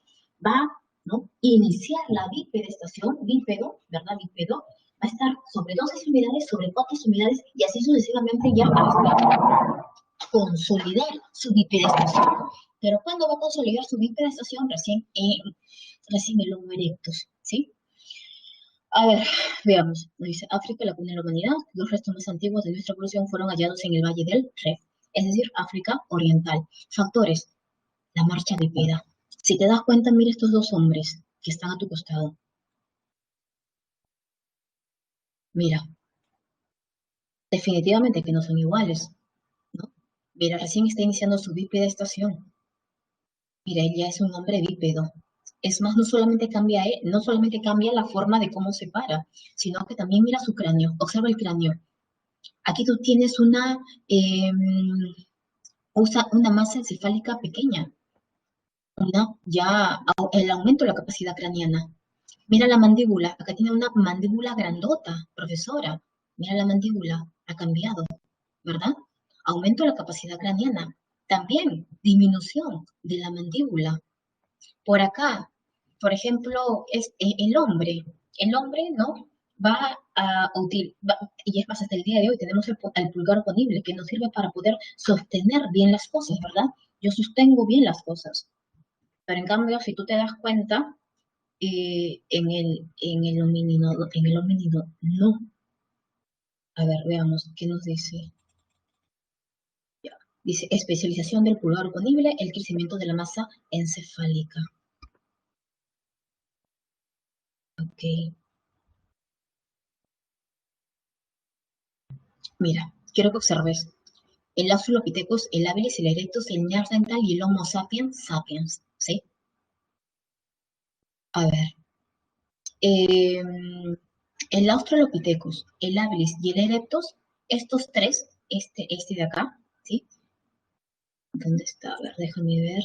va, ¿no? Iniciar la bipedestación, bípedo, ¿verdad? Bípedo, va a estar sobre dos extremidades, sobre cuatro extremidades y así sucesivamente ya hasta consolidar su bipedestación. Pero ¿cuándo va a consolidar su bipedestación? Recién el Homo erectus, ¿sí? A ver, veamos. Dice, África, la cuna de la humanidad. Los restos más antiguos de nuestra evolución fueron hallados en el Valle del Rift, es decir, África Oriental. Factores, la marcha bípeda. Si te das cuenta, mira estos dos hombres que están a tu costado. Mira, definitivamente que no son iguales, ¿no? Mira, recién está iniciando su bípeda estación. Mira, él ya es un hombre bípedo. Es más, no solamente cambia la forma de cómo se para, sino que también mira su cráneo, observa el cráneo. Aquí tú tienes eh, una masa encefálica pequeña, el aumento de la capacidad craneana. Mira la mandíbula, acá tiene una mandíbula grandota, profesora. Mira la mandíbula, ha cambiado, ¿verdad? Aumento de la capacidad craneana. También disminución de la mandíbula. Por acá, por ejemplo, el hombre, ¿no? Y es más, hasta el día de hoy tenemos el pulgar oponible que nos sirve para poder sostener bien las cosas, ¿verdad? Yo sostengo bien las cosas. Pero en cambio, si tú te das cuenta, en el homínido, no. A ver, veamos, ¿qué nos dice? Ya. Dice, especialización del pulgar oponible, el crecimiento de la masa encefálica. Ok. Mira, quiero que observes. El Australopithecus, el habilis, el erectus, el neandertal y el Homo sapiens sapiens, ¿sí? A ver, eh, el Australopithecus, el habilis y el erectus, estos tres, este de acá, ¿sí? ¿Dónde está? A ver, déjame ver.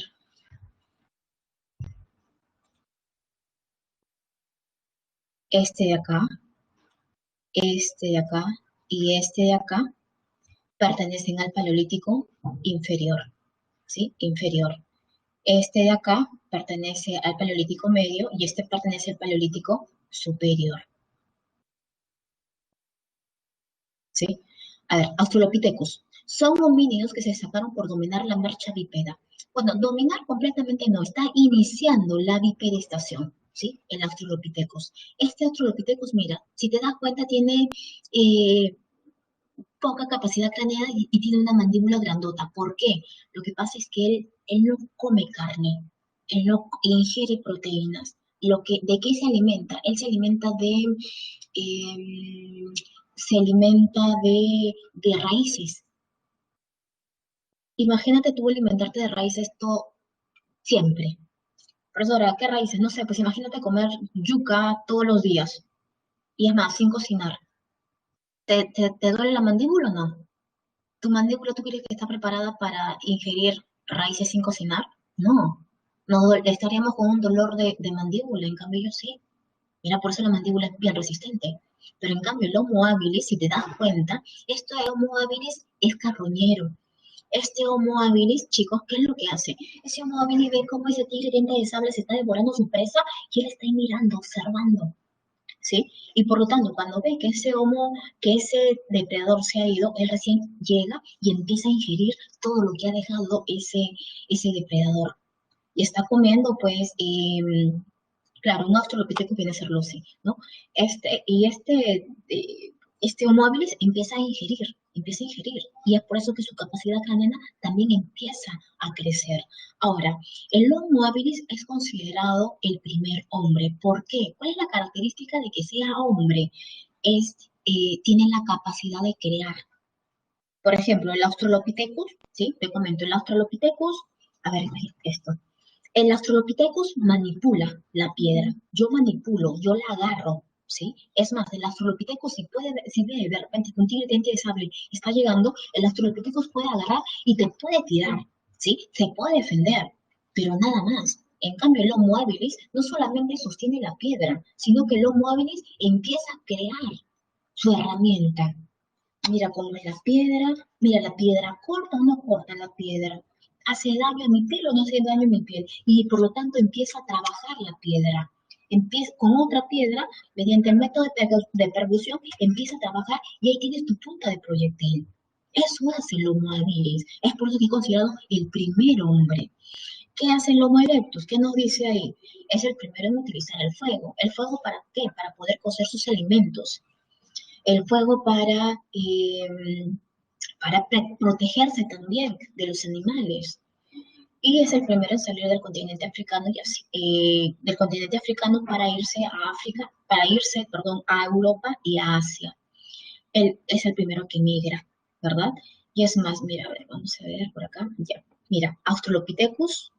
Este de acá, este de acá y este de acá pertenecen al Paleolítico inferior, ¿sí? Inferior. Este de acá pertenece al Paleolítico medio y este pertenece al Paleolítico superior, ¿sí? A ver, Australopithecus. Son homínidos que se destacaron por dominar la marcha bípeda. Bueno, dominar completamente no, está iniciando la bipedestación, ¿sí? El Australopithecus. Este Australopithecus, mira, si te das cuenta, tiene eh, poca capacidad craneana y tiene una mandíbula grandota. ¿Por qué? Lo que pasa es que él no come carne, él no ingiere proteínas. ¿De qué se alimenta? Él eh, se alimenta de raíces. Imagínate tú alimentarte de raíces todo, siempre. Profesora, ¿qué raíces? No sé, pues imagínate comer yuca todos los días. Y es más, sin cocinar. ¿Te duele la mandíbula o no? ¿Tu mandíbula tú crees que está preparada para ingerir raíces sin cocinar? No. Estaríamos con un dolor de mandíbula, en cambio yo sí. Mira, por eso la mandíbula es bien resistente. Pero en cambio el Homo habilis, si te das cuenta, esto de Homo habilis es carroñero. Este Homo habilis, chicos, ¿qué es lo que hace? Ese Homo habilis ve cómo ese tigre diente de sable se está devorando su presa y él está ahí mirando, observando. ¿Sí? Y por lo tanto, cuando ve que ese depredador se ha ido, él recién llega y empieza a ingerir todo lo que ha dejado ese depredador. Y está comiendo, pues, claro, un Australopithecus viene a ser Lucy, ¿no? Este Homo habilis empieza a ingerir, y es por eso que su capacidad craneana también empieza a crecer. Ahora, el Homo habilis es considerado el primer hombre. ¿Por qué? ¿Cuál es la característica de que sea hombre? Tiene la capacidad de crear. Por ejemplo, el Australopithecus, ¿sí? Te comento, el Australopithecus, a ver, esto. El Australopithecus manipula la piedra. Yo manipulo, yo la agarro, ¿sí? Es más, el Australopithecus, si ve de repente que un tigre diente de sable está llegando, el Australopithecus puede agarrar y te puede tirar, ¿sí? Se puede defender, pero nada más. En cambio, el Homo habilis no solamente sostiene la piedra, sino que el Homo habilis empieza a crear su herramienta. Mira cómo es la piedra, mira la piedra, corta o no corta la piedra, hace daño a mi piel o no hace daño a mi piel, y por lo tanto empieza a trabajar la piedra. Empieza con otra piedra, mediante el método de percusión, empieza a trabajar y ahí tienes tu punta de proyectil. Eso hace el Homo habilis, es por eso que es considerado el primer hombre. ¿Qué hace el Homo erectus? ¿Qué nos dice ahí? Es el primero en utilizar el fuego. ¿El fuego para qué? Para poder cocer sus alimentos. El fuego para protegerse también de los animales. Y es el primero en salir del continente africano, del continente africano para irse a África, perdón, a Europa y a Asia. Él es el primero que migra, ¿verdad? Y es más, mira, a ver, vamos a ver por acá. Ya, mira, Australopithecus,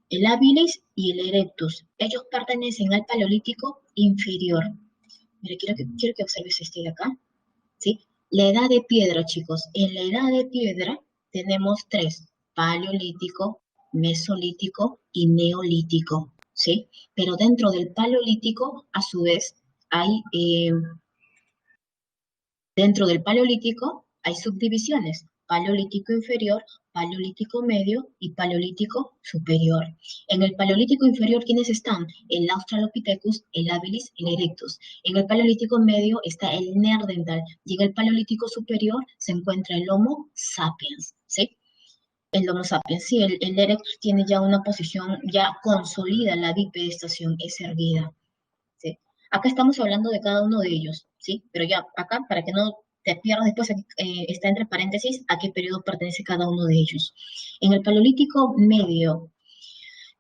el habilis y el erectus. Ellos pertenecen al Paleolítico inferior. Mira, quiero que observes este de acá, ¿sí? La edad de piedra, chicos. En la edad de piedra tenemos tres: Paleolítico, Mesolítico y Neolítico, ¿sí? Pero dentro del Paleolítico, a su vez, hay dentro del Paleolítico hay subdivisiones: Paleolítico inferior, Paleolítico medio y Paleolítico superior. En el Paleolítico inferior, ¿quiénes están? El Australopithecus, el Habilis, el Erectus. En el Paleolítico medio está el Neandertal y en el Paleolítico superior se encuentra el Homo sapiens, ¿sí? El Homo sapiens, sí, el Erectus tiene ya una posición, ya consolida la bipedestación, es erguida. ¿Sí? Acá estamos hablando de cada uno de ellos, ¿sí? Pero ya acá, para que no te pierdas después, está entre paréntesis a qué periodo pertenece cada uno de ellos. En el Paleolítico medio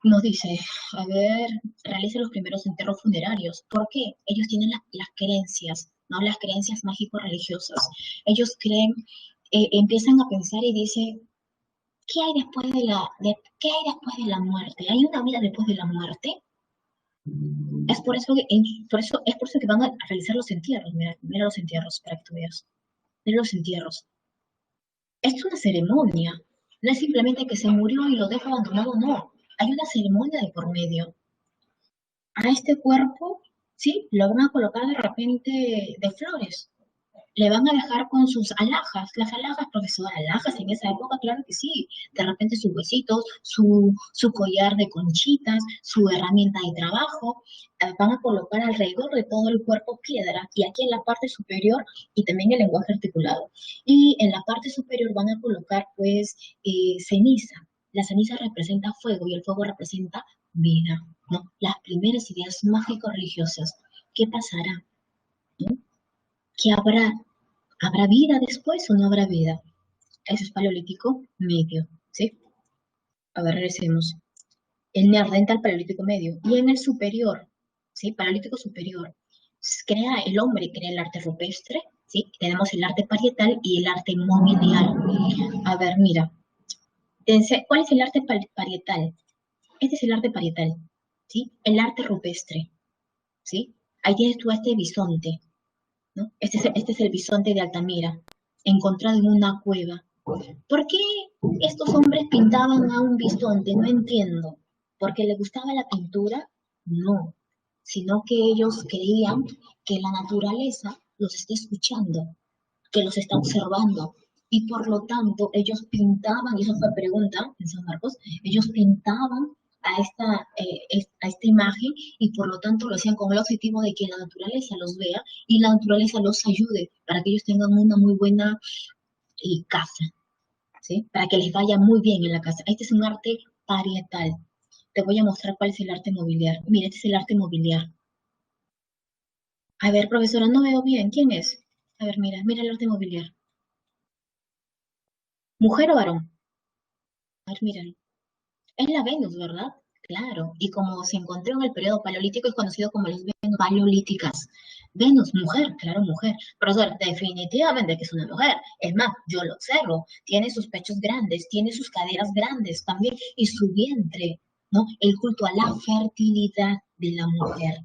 nos dice, a ver, realiza los primeros entierros funerarios. ¿Por qué? Ellos tienen las creencias, ¿no? Las creencias mágico-religiosas. Ellos creen, empiezan a pensar y dicen, ¿qué hay después qué hay después de la muerte? ¿Hay una vida después de la muerte? Es por eso que van a realizar los entierros. Mira, mira los entierros para que tú veas. Mira los entierros. Es una ceremonia. No es simplemente que se murió y lo deja abandonado, no. Hay una ceremonia de por medio. A este cuerpo, sí, lo van a colocar de repente de flores. Le van a dejar con sus alhajas. Las alhajas, profesor, alhajas en esa época, claro que sí. De repente sus huesitos, su collar de conchitas, su herramienta de trabajo. Van a colocar alrededor de todo el cuerpo piedra y aquí en la parte superior y también el lenguaje articulado. Y en la parte superior van a colocar pues ceniza. La ceniza representa fuego y el fuego representa vida, ¿no? Las primeras ideas mágico-religiosas. ¿Qué pasará? ¿No? ¿Qué habrá? ¿Habrá vida después o no habrá vida? Eso es paleolítico medio, ¿sí? A ver, regresemos. El neandertal paleolítico medio. Y en el superior, ¿sí? Paleolítico superior. El hombre crea el arte rupestre, ¿sí? Tenemos el arte parietal y el arte mobiliar. A ver, mira. ¿Cuál es el arte parietal? Este es el arte parietal, ¿sí? El arte rupestre, ¿sí? Ahí tienes tú a este bisonte, ¿no? Este es el bisonte de Altamira, encontrado en una cueva. ¿Por qué estos hombres pintaban a un bisonte? No entiendo. ¿Porque le gustaba la pintura? No, sino que ellos creían que la naturaleza los está escuchando, que los está observando. Y por lo tanto, ellos pintaban, y eso fue pregunta en San Marcos, ellos pintaban a esta imagen y por lo tanto lo hacían con el objetivo de que la naturaleza los vea y la naturaleza los ayude para que ellos tengan una muy buena casa, ¿sí? Para que les vaya muy bien en la casa. Este es un arte parietal. Te voy a mostrar cuál es el arte mobiliar. Mira, este es el arte mobiliar. A ver, profesora, no veo bien. ¿Quién es? A ver, mira el arte mobiliar. ¿Mujer o varón? A ver, mira. Es la Venus, ¿verdad? Claro. Y como se encontró en el periodo paleolítico, es conocido como las Venus paleolíticas. Venus, mujer, claro, mujer. Profesor, definitivamente que es una mujer. Es más, yo lo observo. Tiene sus pechos grandes, tiene sus caderas grandes también y su vientre, ¿no? El culto a la fertilidad de la mujer.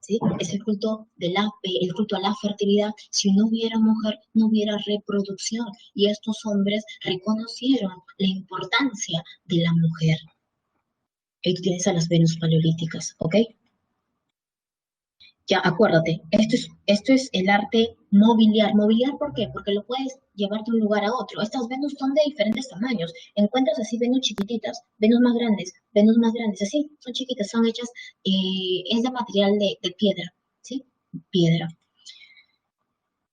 ¿Sí? Es el culto a la fertilidad. Si no hubiera mujer, no hubiera reproducción. Y estos hombres reconocieron la importancia de la mujer. Ahí tú tienes a las Venus paleolíticas, ¿ok? Ya, acuérdate, esto es el arte mobiliar. ¿Mobiliar por qué? Porque lo puedes llevar de un lugar a otro. Estas Venus son de diferentes tamaños. Encuentras así Venus chiquititas, Venus más grandes, así, son chiquitas, son hechas, es de material de piedra, ¿sí? Piedra.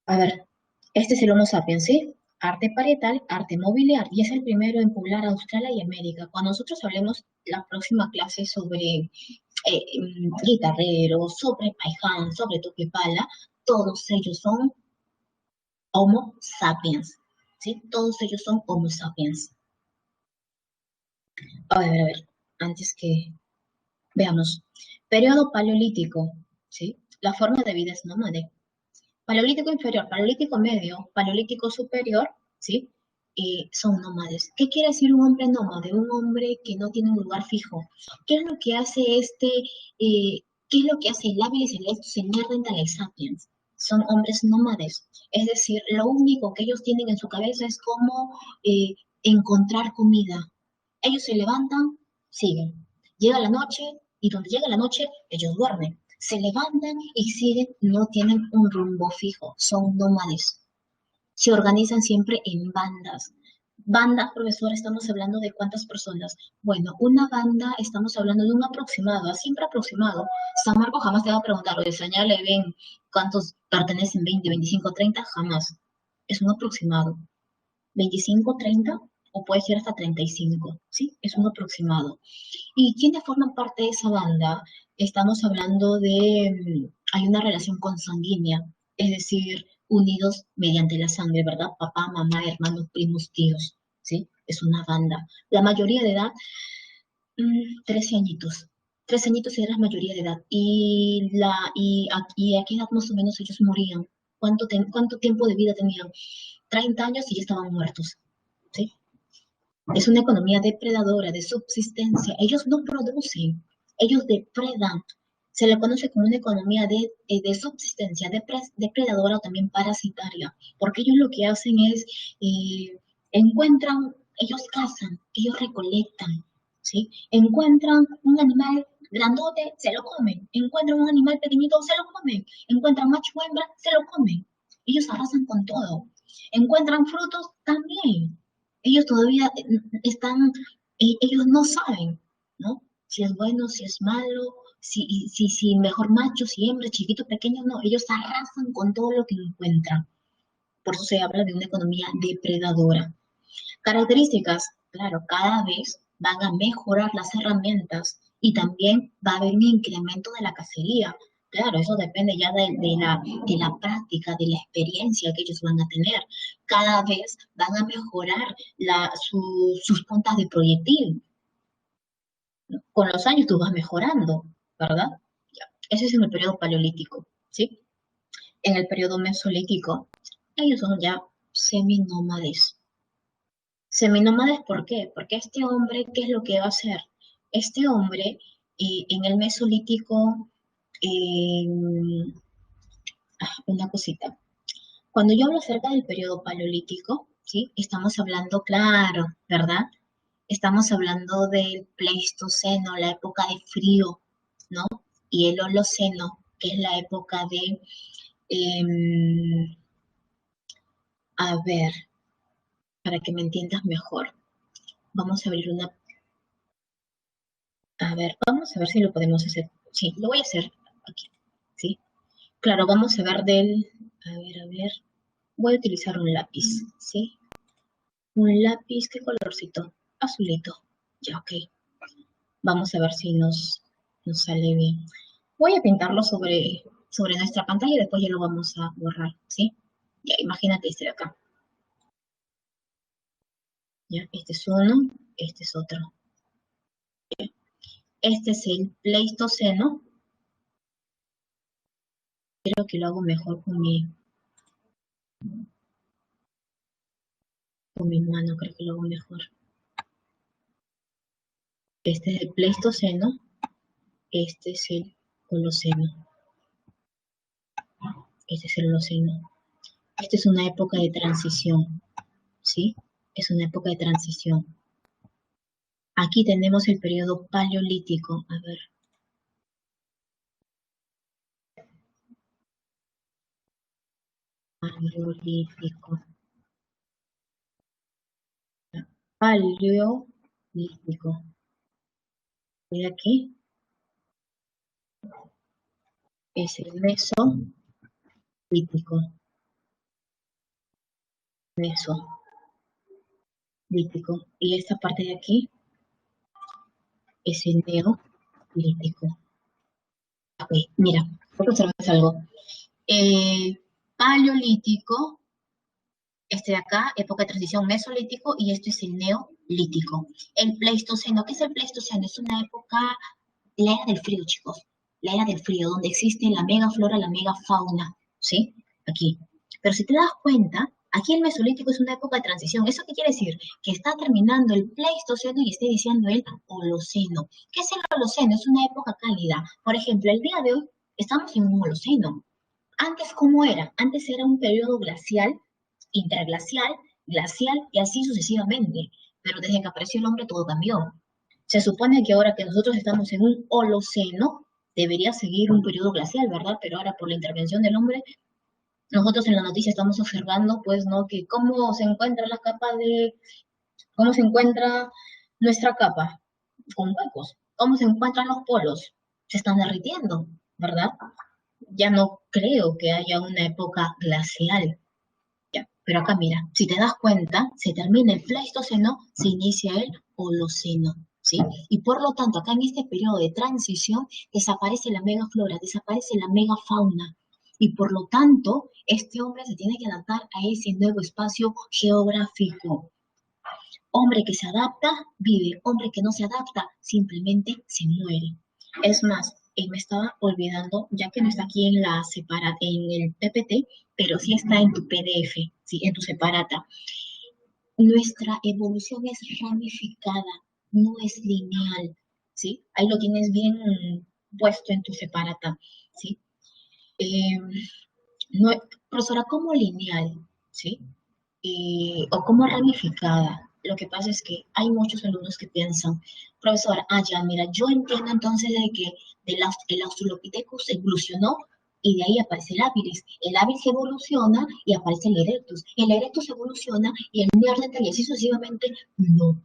A ver, este es el Homo sapiens, ¿sí? Arte parietal, arte mobiliar, y es el primero en poblar Australia y América. Cuando nosotros hablemos la próxima clase sobre guitarreros, sobre paiján, sobre toquepala, todos ellos son Homo sapiens, ¿sí? Todos ellos son Homo sapiens. A ver, antes que veamos. Periodo paleolítico, ¿sí? La forma de vida es nómade. Paleolítico inferior, paleolítico medio, paleolítico superior, ¿sí? son nómades. ¿Qué quiere decir un hombre nómade? Un hombre que no tiene un lugar fijo. ¿Qué es lo que hace qué es lo que hace el habilis y el lectus en Neanderthal sapiens? Son hombres nómades. Es decir, lo único que ellos tienen en su cabeza es cómo encontrar comida. Ellos se levantan, siguen. Llega la noche y donde llega la noche, ellos duermen. Se levantan y siguen, no tienen un rumbo fijo, son nómades. Se organizan siempre en bandas. Bandas, profesor, estamos hablando de cuántas personas. Bueno, una banda, estamos hablando de un aproximado, siempre aproximado. San Marco jamás te va a preguntar, oye, señale, ven, ¿cuántos pertenecen? 20, 25, 30, jamás. Es un aproximado. 25, 30 o puede ser hasta 35, ¿sí? Es un aproximado. ¿Y quiénes forman parte de esa banda? Estamos hablando hay una relación consanguínea, es decir, unidos mediante la sangre, ¿verdad? Papá, mamá, hermanos, primos, tíos, ¿sí? Es una banda. La mayoría de edad, 13 añitos. 13 añitos era la mayoría de edad. ¿Y a qué edad más o menos ellos morían? ¿Cuánto tiempo de vida tenían? 30 años y ya estaban muertos, ¿sí? Es una economía depredadora, de subsistencia. Ellos no producen, ellos depredan. Se le conoce como una economía de subsistencia, depredadora o también parasitaria, porque ellos lo que hacen es, encuentran, ellos cazan, ellos recolectan, ¿sí? Encuentran un animal grandote, se lo comen. Encuentran un animal pequeñito, se lo comen. Encuentran macho o hembra, se lo comen. Ellos arrasan con todo. Encuentran frutos, también. Ellos todavía ellos no saben, ¿no? Si es bueno, si es malo, si mejor macho, si hembra, chiquito, pequeño, no. Ellos arrasan con todo lo que encuentran. Por eso se habla de una economía depredadora. Características, claro, cada vez van a mejorar las herramientas y también va a haber un incremento de la cacería. Claro, eso depende ya de la práctica, de la experiencia que ellos van a tener. Cada vez van a mejorar sus puntas de proyectil. ¿No? Con los años tú vas mejorando, ¿verdad? Ya. Ese es en el periodo paleolítico, ¿sí? En el periodo mesolítico, ellos son ya seminómades. Seminómades, ¿por qué? Porque este hombre, ¿qué es lo que va a hacer? Este hombre, en el Mesolítico, eh, una cosita. Cuando yo hablo acerca del periodo Paleolítico, ¿sí? Estamos hablando, claro, ¿verdad? Estamos hablando del Pleistoceno, la época de frío, ¿no? Y el Holoceno, que es la época de, a ver, para que me entiendas mejor, vamos a abrir vamos a ver si lo podemos hacer. Sí, lo voy a hacer aquí, ¿sí? Claro, vamos a ver a ver, voy a utilizar un lápiz, ¿sí? Un lápiz, ¿qué colorcito? Azulito, ya, ok. Vamos a ver si nos sale bien. Voy a pintarlo sobre nuestra pantalla y después ya lo vamos a borrar, ¿sí? Ya, imagínate este de acá. Ya, este es uno, este es otro. Este es el Pleistoceno. Creo que lo hago mejor con mi mano, creo que lo hago mejor. Este es el Pleistoceno, este es el Holoceno, este es el Holoceno. Esta es una época de transición, ¿sí? Es una época de transición. Aquí tenemos el periodo paleolítico, a ver. Paleolítico. Paleolítico. Y aquí es el mesolítico. Mesolítico. Y esta parte de aquí es el neolítico. Ok, mira, voy a observar algo. Paleolítico, este de acá, época de transición mesolítico, y esto es el neolítico. El pleistoceno, ¿qué es el pleistoceno? Es una época, la era del frío, chicos. La era del frío, donde existe la megaflora, la megafauna, ¿sí? Aquí. Pero si te das cuenta, Aquí el Mesolítico es una época de transición. ¿Eso qué quiere decir? Que está terminando el Pleistoceno y está iniciando el Holoceno. ¿Qué es el Holoceno? Es una época cálida. Por ejemplo, el día de hoy estamos en un Holoceno. Antes, ¿cómo era? Antes era un periodo glacial, interglacial, glacial y así sucesivamente. Pero desde que apareció el hombre todo cambió. Se supone que ahora que nosotros estamos en un Holoceno, debería seguir un periodo glacial, ¿verdad? Pero ahora por la intervención del hombre nosotros en la noticia estamos observando, pues, ¿no? Que cómo se encuentra la capa cómo se encuentra nuestra capa con huecos, cómo se encuentran los polos, se están derritiendo, ¿verdad? Ya no creo que haya una época glacial, ya. Pero acá mira, si te das cuenta, se termina el Pleistoceno, se inicia el Holoceno, ¿sí? Y por lo tanto, acá en este periodo de transición desaparece la megaflora, desaparece la megafauna. Y por lo tanto, este hombre se tiene que adaptar a ese nuevo espacio geográfico. Hombre que se adapta, vive. Hombre que no se adapta, simplemente se muere. Es más, me estaba olvidando, ya que no está aquí en en el PPT, pero sí está en tu PDF, sí, en tu separata. Nuestra evolución es ramificada, no es lineal, ¿sí? Ahí lo tienes bien puesto en tu separata, ¿sí? Eh, no, profesora, ¿cómo lineal? ¿Sí? O como ramificada. Lo que pasa es que hay muchos alumnos que piensan, profesor, ya, mira, yo entiendo entonces de que el Australopithecus evolucionó y de ahí aparece el hábilis evoluciona y aparece el erectus evoluciona y el neandertal y así sucesivamente. No,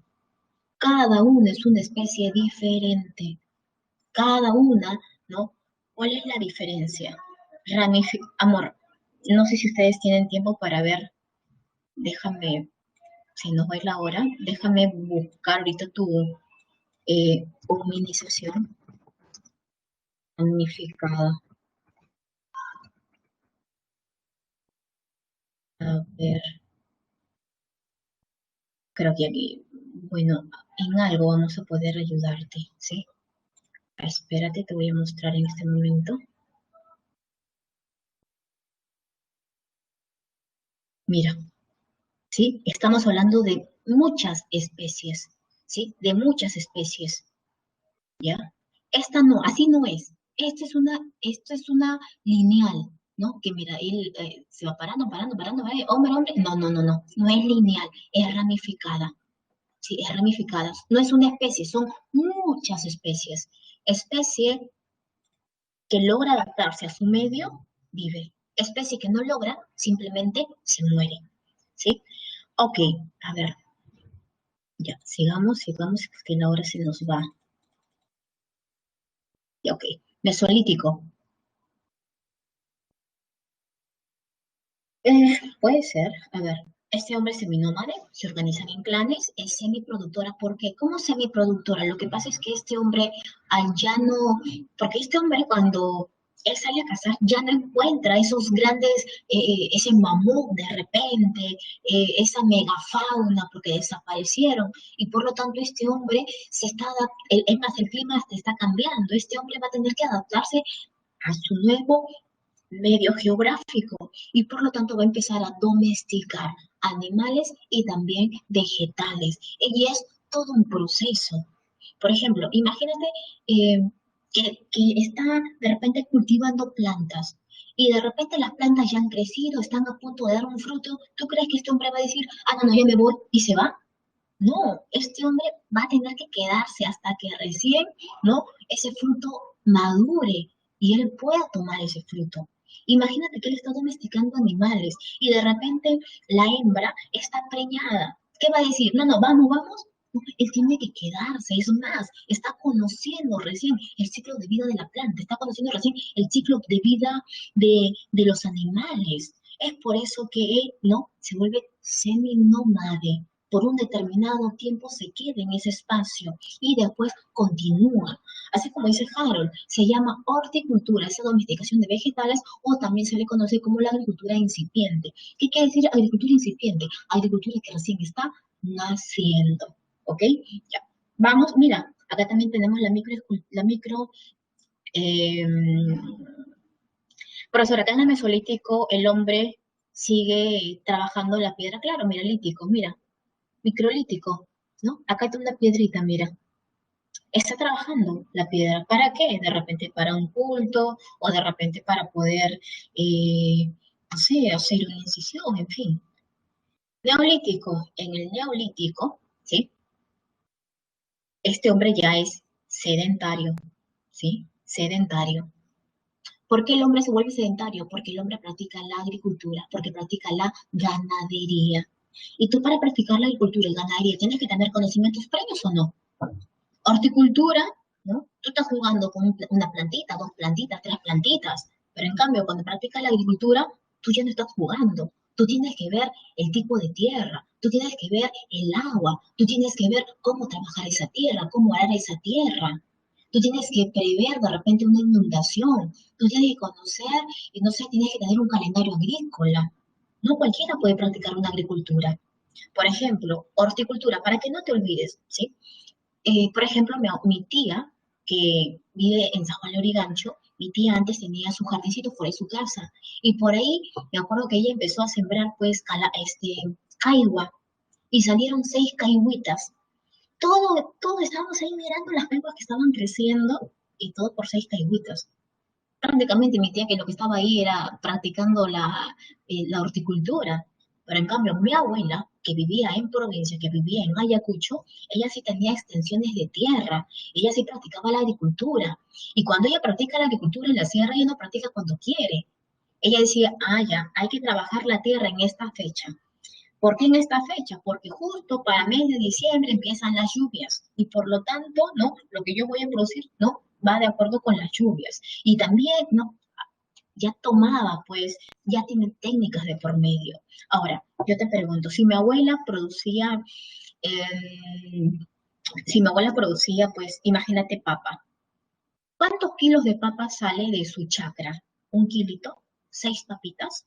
cada una es una especie diferente, cada una, ¿no? ¿Cuál es la diferencia? Amor, no sé si ustedes tienen tiempo para ver, déjame si nos va a ir la hora, déjame buscar ahorita tu hominización unificada. A ver, creo que aquí, bueno, en algo vamos a poder ayudarte, ¿sí? Espérate, te voy a mostrar en este momento. Mira, ¿sí? Estamos hablando de muchas especies, ¿sí? De muchas especies, ¿ya? Esta no, así no es. Esto es una lineal, ¿no? Que mira, él se va parando, hombre, hombre. No, no, no, no, no es lineal, es ramificada. Sí, es ramificada. No es una especie, son muchas especies. Especie que logra adaptarse a su medio, vive. Especie que no logra, simplemente se muere. ¿Sí? Ok, a ver, ya, sigamos, que la hora se nos va. Ya, ok, mesolítico. Puede ser, a ver, este hombre es seminómade, se organizan en clanes, es semiproductora. ¿Por qué? ¿Cómo semiproductora? Lo que pasa es que este hombre, al ya no, porque este hombre cuando él sale a cazar ya no encuentra esos grandes, ese mamut de repente, esa megafauna, porque desaparecieron, y por lo tanto este hombre es más, el clima se está cambiando, este hombre va a tener que adaptarse a su nuevo medio geográfico y por lo tanto va a empezar a domesticar animales y también vegetales. Y es todo un proceso. Por ejemplo, imagínate eh, que está de repente cultivando plantas y de repente las plantas ya han crecido, están a punto de dar un fruto. ¿Tú crees que este hombre va a decir, no, no, ya me voy y se va? No, este hombre va a tener que quedarse hasta que recién, ¿no? Ese fruto madure y él pueda tomar ese fruto. Imagínate que él está domesticando animales y de repente la hembra está preñada. ¿Qué va a decir? No, no, vamos, vamos. No, él tiene que quedarse, es más, está conociendo recién el ciclo de vida de la planta, está conociendo recién el ciclo de vida de los animales. Es por eso que él, ¿no? Se vuelve seminómade por un determinado tiempo se queda en ese espacio y después continúa. Así como dice Harold, se llama horticultura, esa domesticación de vegetales, o también se le conoce como la agricultura incipiente. ¿Qué quiere decir agricultura incipiente? Agricultura que recién está naciendo. ¿Ok? Ya. Vamos, mira, acá también tenemos la micro eh, profesor, acá en el Mesolítico el hombre sigue trabajando la piedra. Claro, mira, lítico, mira, microlítico, ¿no? Acá está una piedrita, mira. Está trabajando la piedra. ¿Para qué? De repente para un culto o de repente para poder, no sé, hacer una incisión, en fin. Neolítico. En el neolítico, ¿sí? Este hombre ya es sedentario, ¿sí? Sedentario. ¿Por qué el hombre se vuelve sedentario? Porque el hombre practica la agricultura, porque practica la ganadería. Y tú para practicar la agricultura y ganadería tienes que tener conocimientos previos o no. Horticultura, ¿no? Tú estás jugando con una plantita, dos plantitas, tres plantitas, pero en cambio cuando practicas la agricultura, tú ya no estás jugando. Tú tienes que ver el tipo de tierra, tú tienes que ver el agua, tú tienes que ver cómo trabajar esa tierra, cómo arar esa tierra. Tú tienes que prever de repente una inundación, tú tienes que conocer y no sé, tienes que tener un calendario agrícola. No cualquiera puede practicar una agricultura. Por ejemplo, horticultura, para que no te olvides, ¿sí? Por ejemplo, mi tía, que vive en San Juan de Lurigancho, mi tía antes tenía su jardincito fuera de su casa. Y por ahí me acuerdo que ella empezó a sembrar, pues, caigua. Y salieron 6 caigüitas. Todo estábamos ahí mirando las caiguas que estaban creciendo y todo por 6 caigüitas. Prácticamente mi tía que lo que estaba ahí era practicando la horticultura. Pero en cambio, mi abuela, que vivía en provincia, que vivía en Ayacucho, ella sí tenía extensiones de tierra, ella sí practicaba la agricultura. Y cuando ella practica la agricultura en la sierra, ella no practica cuando quiere. Ella decía, ah, ya, hay que trabajar la tierra en esta fecha. ¿Por qué en esta fecha? Porque justo para mes de diciembre empiezan las lluvias y por lo tanto, ¿no? Lo que yo voy a producir, ¿no? Va de acuerdo con las lluvias. Y también, ¿no? Ya tomaba, pues, ya tiene técnicas de por medio. Ahora, yo te pregunto, eh, si mi abuela producía, pues, imagínate papa. ¿Cuántos kilos de papa sale de su chacra? ¿Un kilito? ¿6 papitas?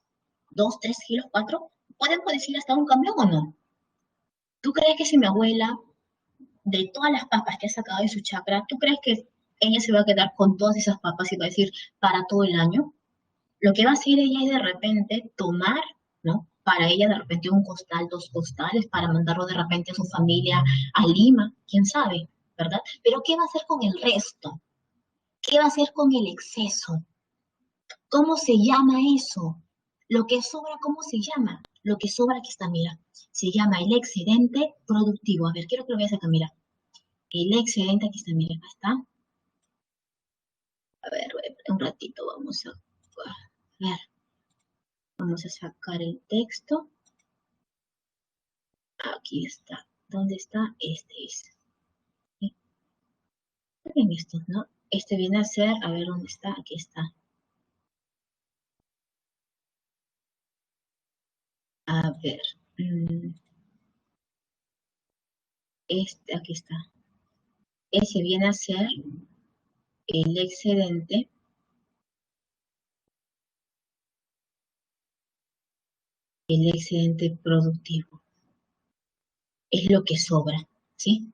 ¿2, 3 kilos, 4? ¿Podemos decir hasta un camión o no? ¿Tú crees que si mi abuela, de todas las papas que ha sacado de su chacra, tú crees que ella se va a quedar con todas esas papas y va a decir para todo el año? Lo que va a hacer ella es de repente tomar, ¿no? Para ella de repente un costal, 2 costales, para mandarlo de repente a su familia a Lima, quién sabe, ¿verdad? Pero ¿qué va a hacer con el resto? ¿Qué va a hacer con el exceso? ¿Cómo se llama eso? Lo que sobra, ¿cómo se llama? Lo que sobra, aquí está, mira. Se llama el excedente productivo. A ver, quiero que lo veas acá, mira. El excedente, aquí está, mira, acá está. A ver, un ratito, ver, vamos a sacar el texto. Aquí está. ¿Dónde está? Este es. ¿Sí? Miren esto, ¿no? Este viene a ser, a ver dónde está, aquí está. A ver, este, aquí está. Ese viene a ser el excedente productivo. Es lo que sobra, ¿sí?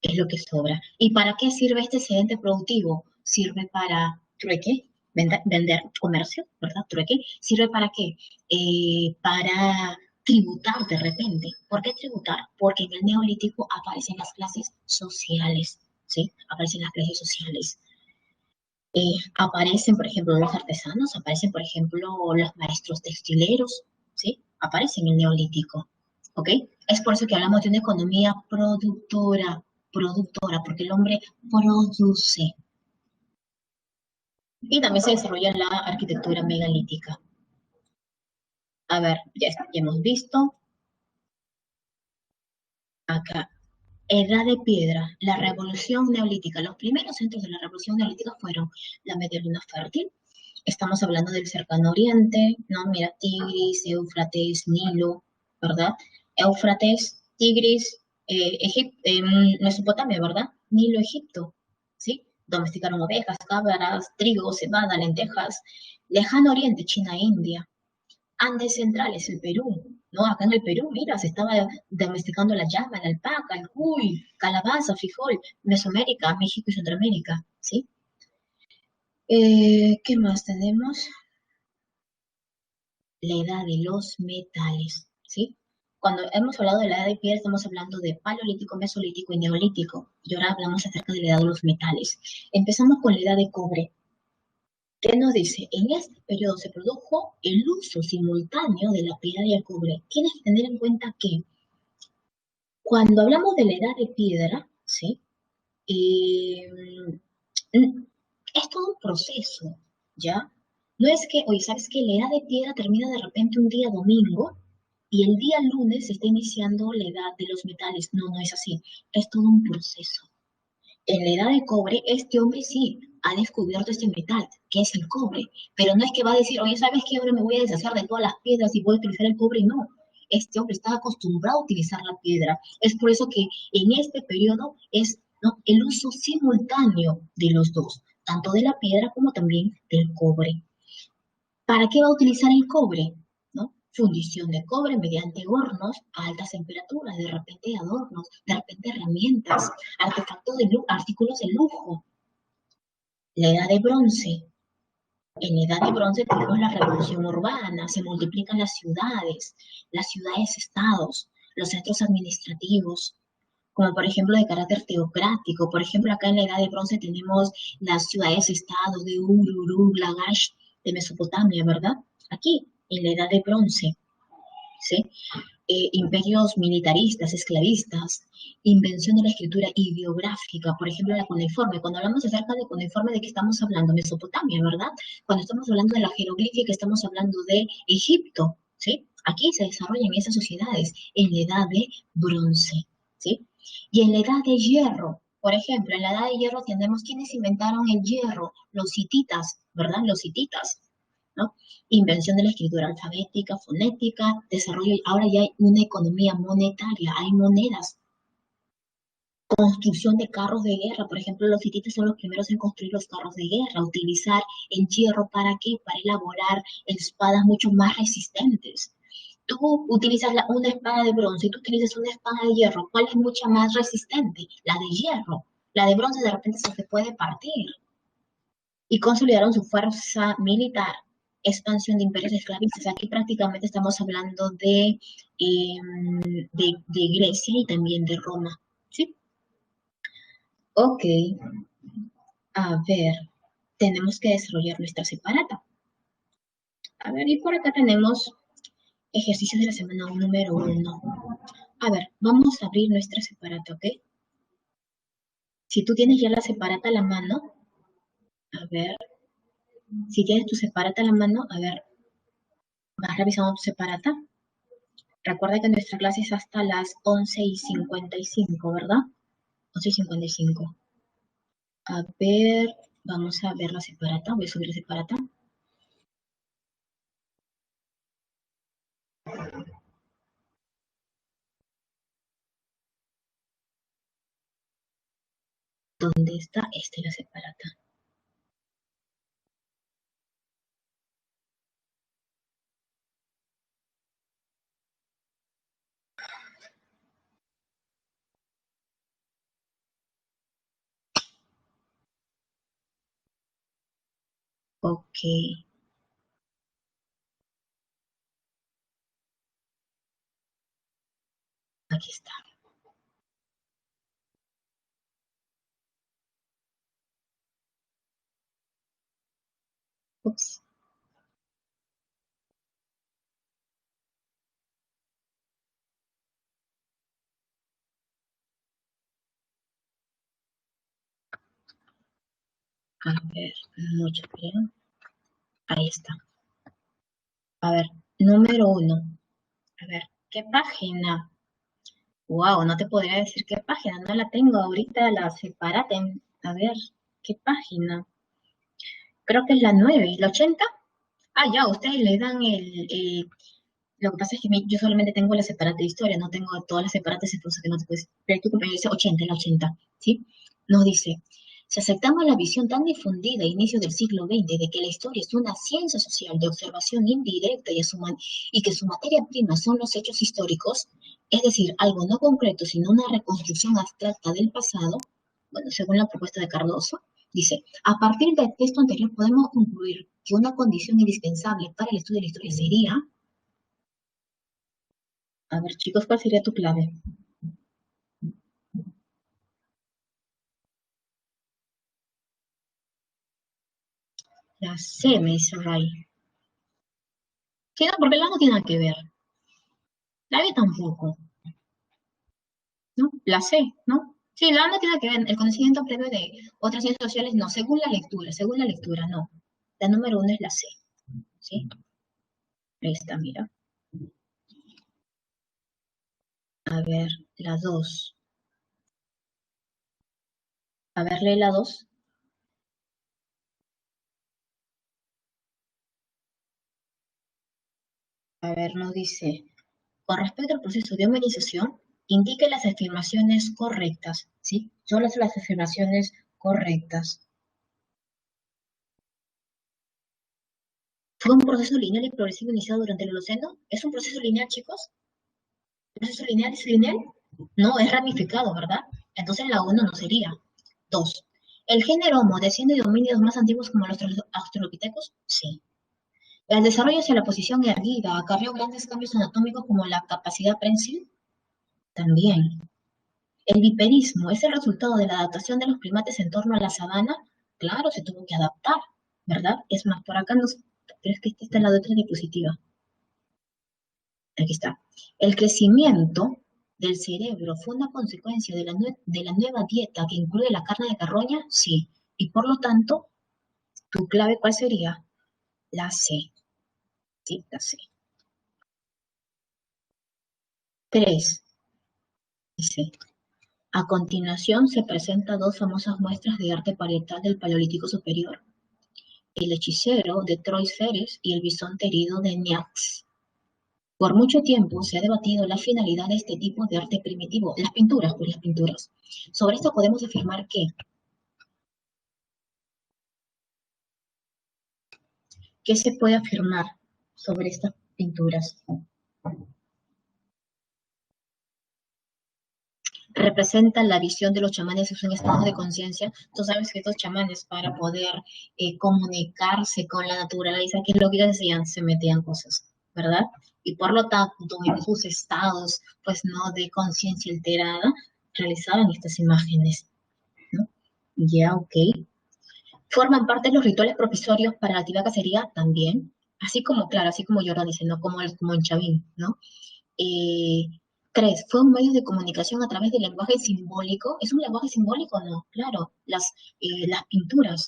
Es lo que sobra. ¿Y para qué sirve este excedente productivo? Sirve para trueque, vender, comercio, ¿verdad? Trueque. ¿Sirve para qué? Para tributar de repente. ¿Por qué tributar? Porque en el neolítico aparecen las clases sociales, ¿sí? Aparecen las clases sociales. Aparecen, por ejemplo, los artesanos, aparecen, por ejemplo, los maestros textileros, ¿sí? Aparecen en el neolítico, ¿ok? Es por eso que hablamos de una economía productora, porque el hombre produce. Y también se desarrolla la arquitectura megalítica. A ver, ya hemos visto acá. Edad de piedra, la revolución neolítica. Los primeros centros de la revolución neolítica fueron la media luna fértil. Estamos hablando del cercano oriente, ¿no? Mira, Tigris, Éufrates, Nilo, ¿verdad? Éufrates, Tigris, Mesopotamia, ¿verdad? Nilo, Egipto, ¿sí? Domesticaron ovejas, cabras, trigo, cebada, lentejas. Lejano oriente, China, India. Andes centrales, el Perú, ¿no? Acá en el Perú, mira, se estaba domesticando la llama, la alpaca, el cuy, calabaza, frijol, Mesoamérica, México y Centroamérica, ¿sí? ¿Qué más tenemos? la edad de los metales, ¿sí? Cuando hemos hablado de la edad de piedra, estamos hablando de paleolítico, mesolítico y neolítico. Y ahora hablamos acerca de la edad de los metales. Empezamos con la edad de cobre. ¿Qué nos dice? En este periodo se produjo el uso simultáneo de la piedra y el cobre. Tienes que tener en cuenta que cuando hablamos de la edad de piedra, ¿sí? Eh, es todo un proceso, ¿ya? No es que, oye, ¿sabes qué? La edad de piedra termina de repente un día domingo y el día lunes se está iniciando la edad de los metales. No, no es así. Es todo un proceso. En la edad de cobre, este hombre sí ha descubierto este metal, que es el cobre, pero no es que va a decir, oye, ¿sabes qué? Ahora me voy a deshacer de todas las piedras y voy a utilizar el cobre. No, este hombre está acostumbrado a utilizar la piedra. Es por eso que en este periodo es, ¿no?, el uso simultáneo de los dos, tanto de la piedra como también del cobre. ¿Para qué va a utilizar el cobre? ¿No? Fundición de cobre mediante hornos a altas temperaturas, de repente adornos, de repente herramientas, artefactos de lujo, artículos de lujo. La edad de bronce. En la edad de bronce tenemos la revolución urbana, se multiplican las ciudades-estados, los centros administrativos, como por ejemplo de carácter teocrático. Por ejemplo, acá en la edad de bronce tenemos las ciudades-estados de Uruk, Lagash, de Mesopotamia, ¿verdad? Aquí, en la edad de bronce, ¿sí? Imperios militaristas, esclavistas, invención de la escritura ideográfica, por ejemplo, la cuneiforme. Cuando hablamos acerca de cuneiforme, ¿de qué estamos hablando? Mesopotamia, ¿verdad? Cuando estamos hablando de la jeroglífica, estamos hablando de Egipto, ¿sí? Aquí se desarrollan esas sociedades en la edad de bronce, ¿sí? Y en la edad de hierro, por ejemplo, en la edad de hierro tenemos quienes inventaron el hierro, los hititas, ¿verdad? Los hititas, ¿no? Invención de la escritura alfabética, fonética, desarrollo, ahora ya hay una economía monetaria, hay monedas, construcción de carros de guerra, por ejemplo, los hititas son los primeros en construir los carros de guerra, utilizar el hierro, ¿para qué? Para elaborar espadas mucho más resistentes. Tú utilizas una espada de bronce y tú utilizas una espada de hierro, ¿cuál es mucha más resistente? La de hierro. La de bronce de repente se puede partir. Y consolidaron su fuerza militar, expansión de imperios esclavistas. Aquí prácticamente estamos hablando de Grecia y también de Roma. ¿Sí? Ok, a ver, tenemos que desarrollar nuestra separata. A ver, y por acá tenemos ejercicios de la semana número 1. A ver, vamos a abrir nuestra separata, ¿ok? Si tú tienes ya la separata a la mano, a ver, si tienes tu separata a la mano, a ver, vas revisando tu separata. Recuerda que nuestra clase es hasta las 11:55, ¿verdad? 11:55. A ver, vamos a ver la separata. Voy a subir la separata. ¿Dónde está? Esta es la separata. Ok, aquí está. Ups. A ver, mucho cuidado. Ahí está. A ver, número 1. A ver, ¿qué página? Wow, no te podría decir qué página. No la tengo ahorita, la separata. A ver, ¿qué página? Creo que es la 9, ¿la 80? Ah, ya, ustedes le dan lo que pasa es que yo solamente tengo la separata de historia, no tengo todas las separatas, entonces que no te puedes, pero tu compañero dice 80, la 80, ¿sí? Nos dice, si aceptamos la visión tan difundida a inicios del siglo XX de que la historia es una ciencia social de observación indirecta y que su materia prima son los hechos históricos, es decir, algo no concreto, sino una reconstrucción abstracta del pasado, bueno, según la propuesta de Cardoso, Dice, a partir del texto anterior podemos concluir que una condición indispensable para el estudio de la historia sería, a ver chicos, ¿cuál sería tu clave? La C, me dice Ray. Sí, no, porque la no tiene nada que ver. La B tampoco, ¿no? La C, ¿no? Sí, la A no tiene nada que ver. El conocimiento previo de otras ciencias sociales, no. Según la lectura, no. La número 1 es la C, ¿sí? Ahí está, mira. A ver, la 2. A ver, lee la 2. A ver, nos dice, con respecto al proceso de humanización, indique las afirmaciones correctas, ¿sí? Solo las afirmaciones correctas. ¿Fue un proceso lineal y progresivo iniciado durante el Holoceno? ¿Es un proceso lineal, chicos? ¿El proceso lineal es lineal? No, es ramificado, ¿verdad? Entonces la 1 no sería. 2. ¿El género Homo desciende de homínidos más antiguos como los australopithecus? Sí. ¿El desarrollo hacia la posición erguida acarreó grandes cambios anatómicos como la capacidad prensil? También. ¿El bipedismo es el resultado de la adaptación de los primates en torno a la sabana? Claro, se tuvo que adaptar, ¿verdad? Es más, por acá nos... Pero es que esta está en la otra diapositiva. Aquí está. El crecimiento del cerebro fue una consecuencia de la nueva dieta que incluye la carne de carroña, sí. Y por lo tanto, tu clave, ¿cuál sería? La C. Sí, la C. 3. Dice, a continuación se presentan dos famosas muestras de arte parietal del Paleolítico Superior. El hechicero de Trois Ferres y el bisonte herido de Niax. Por mucho tiempo se ha debatido la finalidad de este tipo de arte primitivo, las pinturas, pues las pinturas. Sobre esto podemos afirmar que, ¿qué se puede afirmar sobre estas pinturas? Representan la visión de los chamanes en un estado de conciencia. Tú sabes que estos chamanes para poder comunicarse con la naturaleza, ¿qué es lo que hacían? Se metían cosas, ¿verdad? Y por lo tanto, en sus estados, pues no de conciencia alterada, realizaban estas imágenes, ¿no? Ya, ok. Forman parte de los rituales provisorios para la actividad cacería también, así como, claro, así como Jordan dice, ¿no? Como en Chavín, ¿no? Eh, 3. Fue un medio de comunicación a través del lenguaje simbólico. ¿Es un lenguaje simbólico? No, claro. Las pinturas.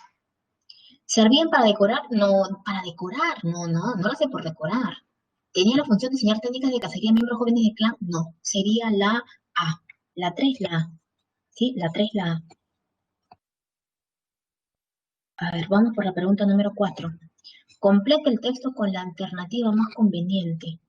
¿Servían para decorar? No, para decorar. No, no, no lo hace por decorar. ¿Tenía la función de enseñar técnicas de cacería a miembros jóvenes del clan? No. Sería la A. La 3, la A. ¿Sí? La 3, la A. A ver, vamos por la pregunta número 4. Completa el texto con la alternativa más conveniente.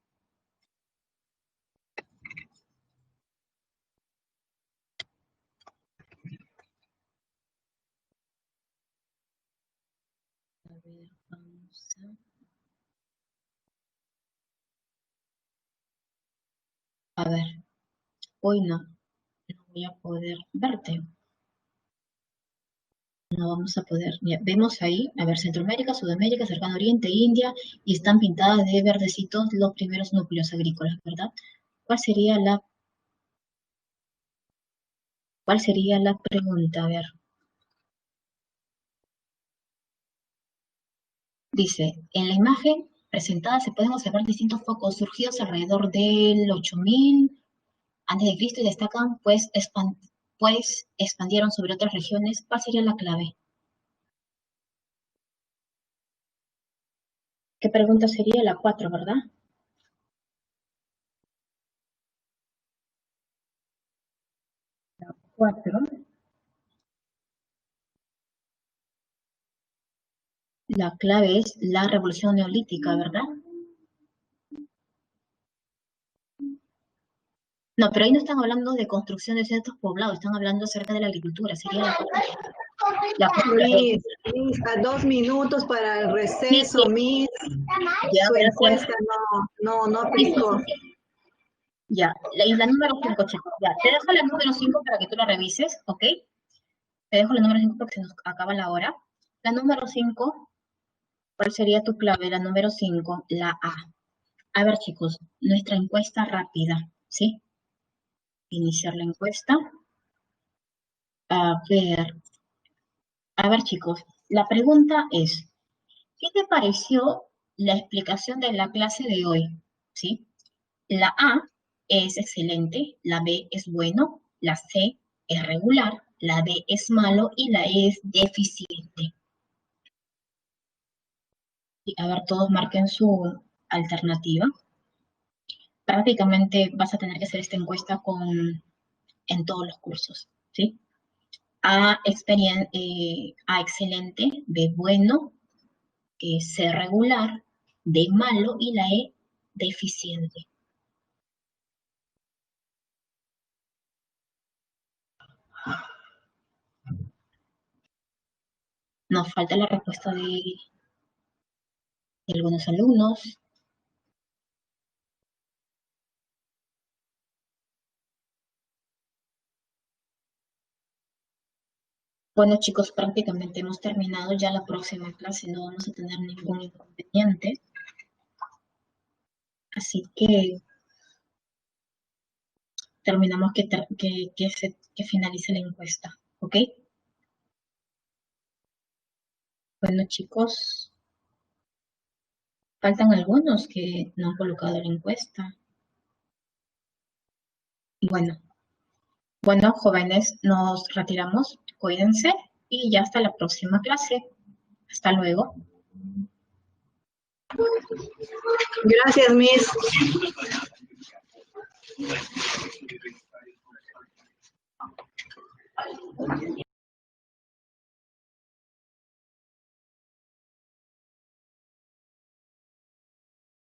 A ver, vamos a ver, hoy no voy a poder verte. No vamos a poder. Ya, vemos ahí, a ver, Centroamérica, Sudamérica, Cercano Oriente, India, y están pintadas de verdecitos los primeros núcleos agrícolas, ¿verdad? ¿Cuál sería cuál sería la pregunta? A ver, dice, en la imagen presentada se pueden observar distintos focos surgidos alrededor del 8000 antes de Cristo y destacan, pues expandieron sobre otras regiones. ¿Cuál sería la clave? ¿Qué pregunta sería la 4, verdad? La 4. La clave es la revolución neolítica, ¿verdad? No, pero ahí no están hablando de construcción de ciertos poblados, están hablando acerca de la agricultura. Sería la Miss, a 2 minutos para el sí, sí, receso, Miss. ya, Su gracias. encuesta no Sí, sí, aplicó. ya. Y la número 5, chicos. Ya, te dejo la número 5 para que tú la revises, ¿ok? Te dejo la número 5 porque se nos acaba la hora. La número 5, ¿cuál sería tu clave? La número 5, la A. A ver, chicos, nuestra encuesta rápida, ¿sí? Iniciar la encuesta. A ver, chicos, la pregunta es, ¿qué te pareció la explicación de la clase de hoy? ¿Sí? La A es excelente, la B es bueno, la C es regular, la D es malo y la E es deficiente. Y a ver, todos marquen su alternativa. Prácticamente vas a tener que hacer esta encuesta en todos los cursos, ¿sí? A excelente, B bueno, C regular, D malo y la E deficiente. Nos falta la respuesta de algunos alumnos. Bueno, chicos, prácticamente hemos terminado. Ya la próxima clase no vamos a tener ningún inconveniente. Así que terminamos que finalice la encuesta, ¿ok? Bueno, chicos, faltan algunos que no han colocado la encuesta. Bueno, jóvenes, nos retiramos. Cuídense y ya hasta la próxima clase. Hasta luego. Gracias, Miss.